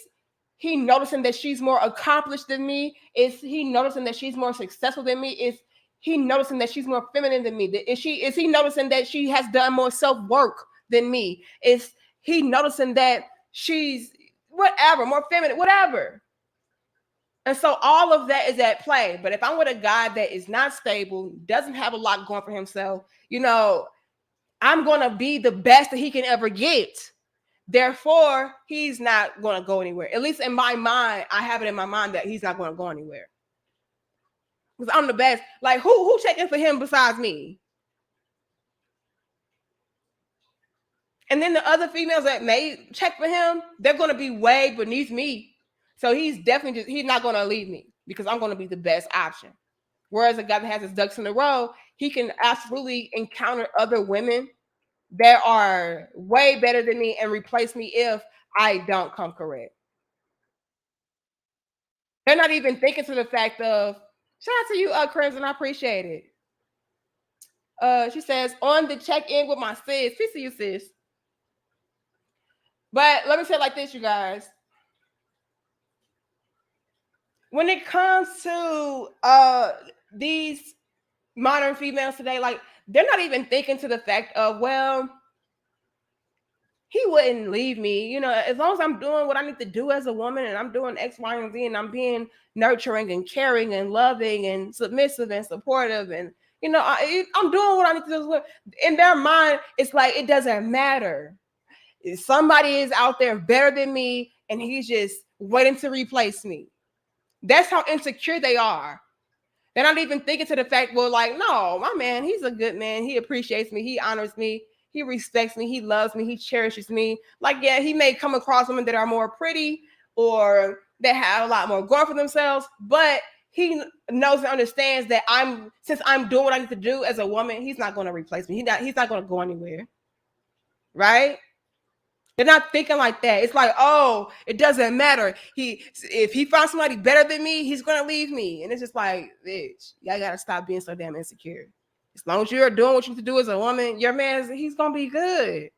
he noticing that she's more accomplished than me? Is he noticing that she's more successful than me? Is he noticing that she's more feminine than me? Is he noticing that she has done more self-work than me? Is he noticing that she's whatever, more feminine, whatever? And so all of that is at play. But if I'm with a guy that is not stable, doesn't have a lot going for himself, I'm going to be the best that he can ever get. Therefore, he's not going to go anywhere. At least in my mind, I have it in my mind that he's not going to go anywhere. Because I'm the best. Like, who checking for him besides me? And then the other females that may check for him, they're going to be way beneath me. So he's not going to leave me because I'm going to be the best option. Whereas a guy that has his ducks in a row, he can absolutely encounter other women that are way better than me and replace me if I don't come correct. They're not even thinking to the fact of, shout out to you, Crimson, I appreciate it. She says, on the check-in with my sis. Peace to you, sis. But let me say it like this, you guys. When it comes to these modern females today, like, they're not even thinking to the fact of, well, he wouldn't leave me, as long as I'm doing what I need to do as a woman and I'm doing X, Y, and Z and I'm being nurturing and caring and loving and submissive and supportive and, I'm doing what I need to do. In their mind, it's like, it doesn't matter. Somebody is out there better than me and he's just waiting to replace me. That's how insecure they are. They're not even thinking to the fact, well, like, no, my man, he's a good man. He appreciates me. He honors me. He respects me. He loves me. He cherishes me. Like, yeah, he may come across women that are more pretty or that have a lot more going for themselves, but he knows and understands that since I'm doing what I need to do as a woman, he's not going to replace me. He's not going to go anywhere. Right? They're not thinking like that. It's like, oh, it doesn't matter. If he finds somebody better than me, he's going to leave me. And it's just like, bitch, y'all got to stop being so damn insecure. As long as you're doing what you need to do as a woman, your man, he's going to be good.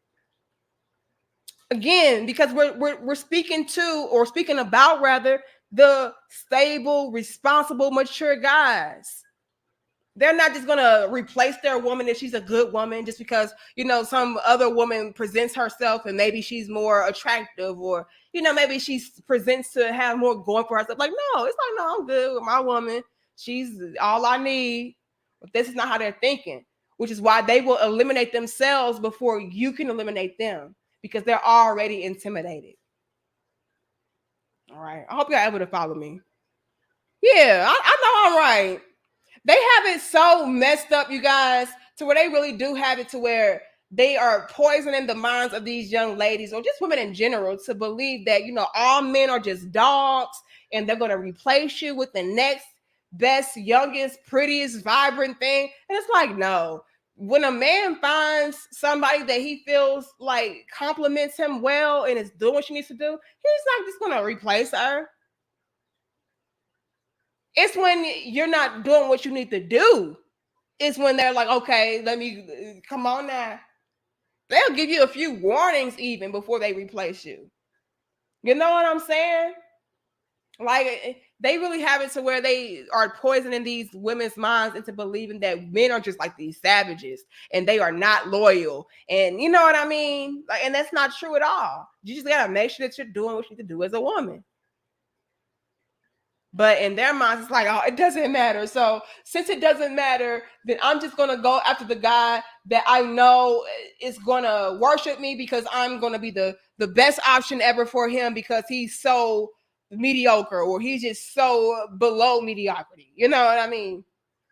Again, because we're speaking to, or speaking about rather, the stable, responsible, mature guys. They're not just going to replace their woman if she's a good woman just because, some other woman presents herself and maybe she's more attractive or, maybe she presents to have more going for herself. Like, no, it's like, no, I'm good with my woman. She's all I need. But this is not how they're thinking, which is why they will eliminate themselves before you can eliminate them because they're already intimidated. All right. I hope you're able to follow me. Yeah, I know I'm right. They have it so messed up, you guys, to where they really do have it to where they are poisoning the minds of these young ladies or just women in general to believe that, all men are just dogs and they're going to replace you with the next best, youngest, prettiest, vibrant thing. And it's like, no. When a man finds somebody that he feels like compliments him well and is doing what she needs to do, he's not just going to replace her. It's when you're not doing what you need to do. It's when they're like, okay, let me, come on now. They'll give you a few warnings even before they replace you. You know what I'm saying? Like, they really have it to where they are poisoning these women's minds into believing that men are just like these savages and they are not loyal. And you know what I mean? Like, and that's not true at all. You just got to make sure that you're doing what you need to do as a woman. But in their minds, it's like, oh, it doesn't matter. So since it doesn't matter, then I'm just going to go after the guy that I know is going to worship me because I'm going to be the best option ever for him because he's so mediocre or he's just so below mediocrity. You know what I mean?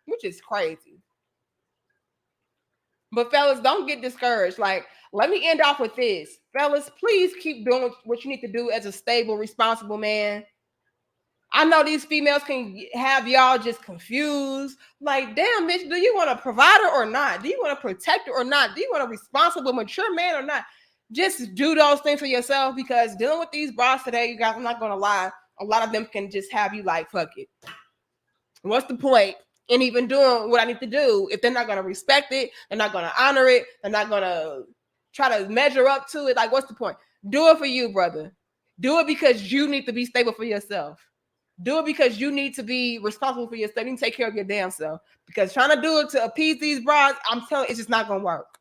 Which is crazy. But fellas, don't get discouraged. Like, let me end off with this. Fellas, please keep doing what you need to do as a stable, responsible man. I know these females can have y'all just confused. Like, damn, bitch, do you want a provider or not? Do you want a protector or not? Do you want a responsible, mature man or not? just do those things for yourself, because dealing with these bras today, you guys, I'm not gonna lie, a lot of them can just have you like, fuck it. What's the point in even doing what I need to do if they're not gonna respect it, they're not gonna honor it, they're not gonna try to measure up to it? Like, what's the point? Do it for you, brother. Do it because you need to be stable for yourself. Do it because you need to be responsible for yourself. You need to take care of your damn self. Because trying to do it to appease these bras, I'm telling you, it's just not gonna work.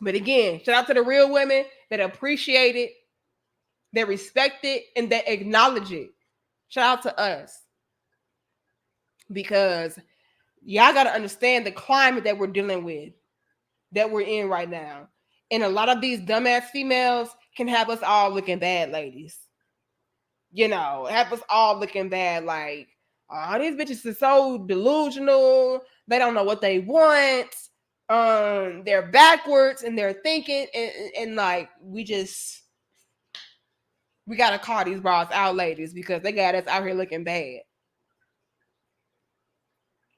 But again, shout out to the real women that appreciate it, that respect it, and that acknowledge it. Shout out to us. Because y'all got to understand the climate that we're dealing with, that we're in right now. And a lot of these dumbass females can have us all looking bad, ladies. You know, have us all looking bad. Like, oh, these bitches are so delusional. They don't know what they want. They're backwards in their thinking. And like, we got to call these bras out, ladies, because they got us out here looking bad.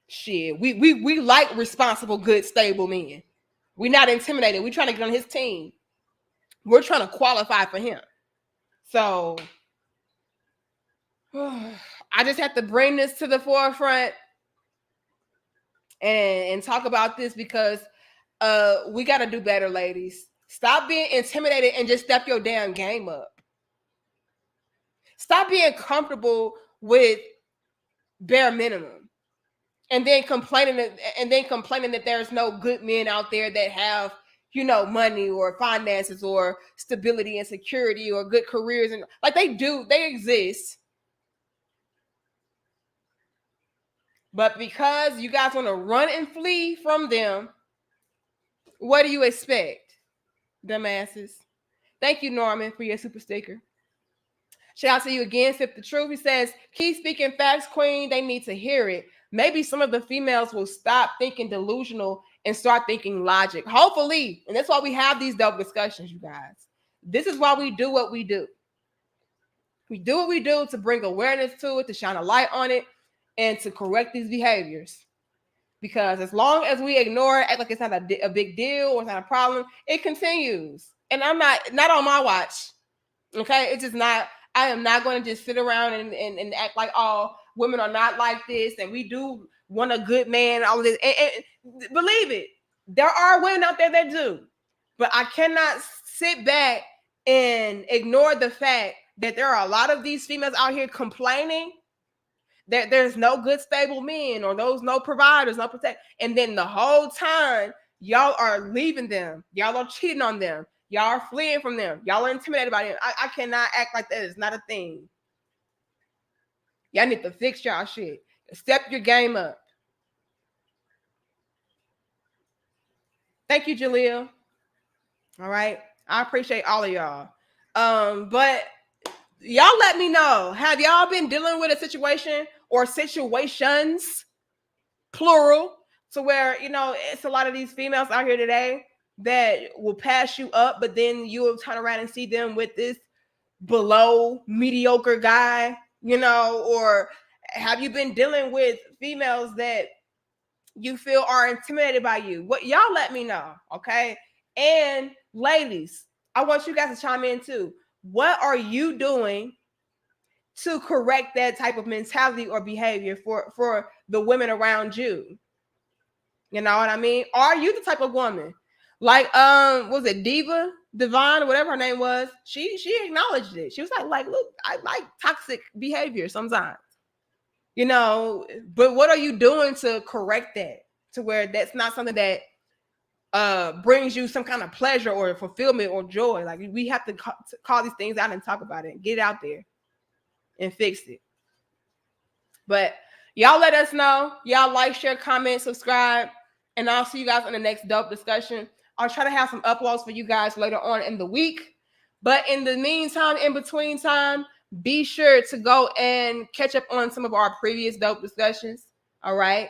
Shit, we like responsible, good, stable men. We're not intimidated. We're trying to get on his team. We're trying to qualify for him. So I just have to bring this to the forefront and talk about this, because we got to do better, ladies. Stop being intimidated and just step your damn game up. Stop being comfortable with bare minimum. And then complaining that there's no good men out there that have, you know, money or finances or stability and security or good careers. And like, they exist. But because you guys want to run and flee from them, what do you expect, dumbasses? Thank you, Norman, for your super sticker. Shout out to you again, Sip the Truth. He says, keep speaking facts, queen. They need to hear it. Maybe some of the females will stop thinking delusional and start thinking logic. Hopefully. And that's why we have these dope discussions, you guys. This is why we do what we do. We do what we do to bring awareness to it, to shine a light on it, and to correct these behaviors. Because as long as we ignore it, act like it's not a big deal or it's not a problem, it continues. And I'm not on my watch. Okay? It's just not. I am not going to just sit around and act like, oh, women are not like this, and we do want a good man, all of this. And believe it, there are women out there that do. But I cannot sit back and ignore the fact that there are a lot of these females out here complaining that there's no good, stable men, or those no providers, no protect. And then the whole time, y'all are leaving them. Y'all are cheating on them. Y'all are fleeing from them. Y'all are intimidated by them. I cannot act like that. It's not a thing. Y'all need to fix y'all shit. Step your game up. Thank you, Jaleel. All right. I appreciate all of y'all. But y'all let me know. Have y'all been dealing with a situation or situations, plural, to where, you know, it's a lot of these females out here today that will pass you up, but then you will turn around and see them with this below mediocre guy, you know? Or have you been dealing with females that you feel are intimidated by you? What, y'all let me know, okay? And ladies, I want you guys to chime in too. What are you doing to correct that type of mentality or behavior for the women around you? You know what I mean? Are you the type of woman like was it Divine, whatever her name was? She acknowledged it. She was like, look, I like toxic behavior sometimes. You know, but what are you doing to correct that, to where that's not something that brings you some kind of pleasure or fulfillment or joy? Like, we have to call these things out and talk about it and get it out there and fix it. But y'all let us know. Y'all like, share, comment, subscribe, and I'll see you guys on the next dope discussion. I'll try to have some uploads for you guys later on in the week. But in the meantime, in between time, be sure to go and catch up on some of our previous dope discussions. All right.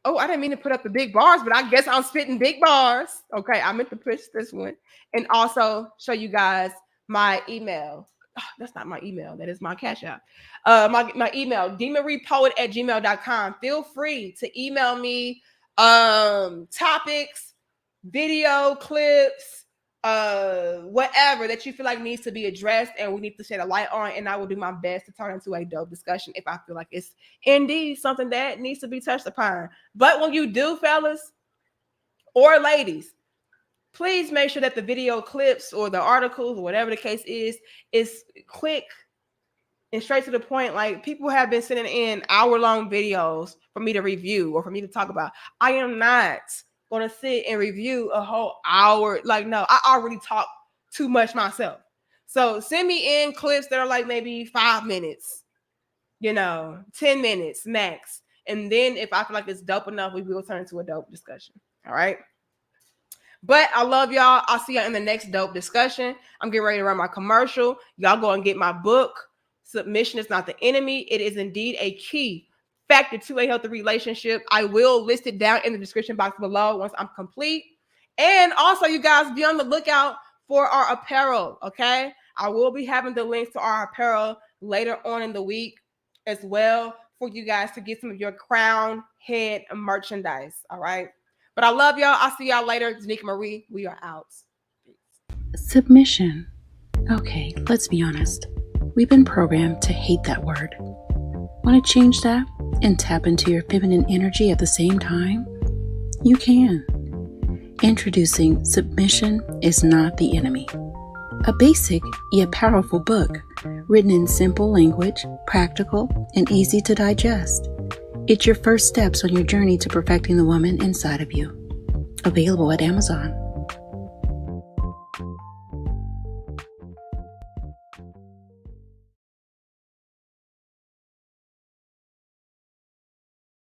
Oh, I didn't mean to put up the big bars, but I guess I'm spitting big bars. Okay, I meant to push this one. And also show you guys my email. Oh, that's not my email. That is my Cash App. My email, demonrepoet@gmail.com. Feel free to email me topics, video clips, whatever that you feel like needs to be addressed and we need to shed a light on, and I will do my best to turn into a dope discussion if I feel like it's indeed something that needs to be touched upon. But when you do, fellas or ladies, please make sure that the video clips or the articles or whatever the case is quick and straight to the point. Like, people have been sending in hour-long videos for me to review or for me to talk about. I am not going to sit and review a whole hour. Like, no, I already talk too much myself. So send me in clips that are like maybe 5 minutes, 10 minutes max. And then if I feel like it's dope enough, we will turn into a dope discussion. All right. But I love y'all. I'll see y'all in the next dope discussion. I'm getting ready to run my commercial. Y'all go and get my book. Submission is not the enemy. It is indeed a key factor to a healthy relationship. I will list it down in the description box below once I'm complete. And also, you guys, be on the lookout for our apparel, okay? I will be having the links to our apparel later on in the week as well for you guys to get some of your crown head merchandise, all right? But I love y'all. I'll see y'all later. It's Nika Marie. We are out. Submission. Okay, let's be honest. We've been programmed to hate that word. Want to change that and tap into your feminine energy at the same time? You can. Introducing Submission is Not the Enemy. A basic yet powerful book written in simple language, practical, and easy to digest. It's your first steps on your journey to perfecting the woman inside of you. Available at Amazon.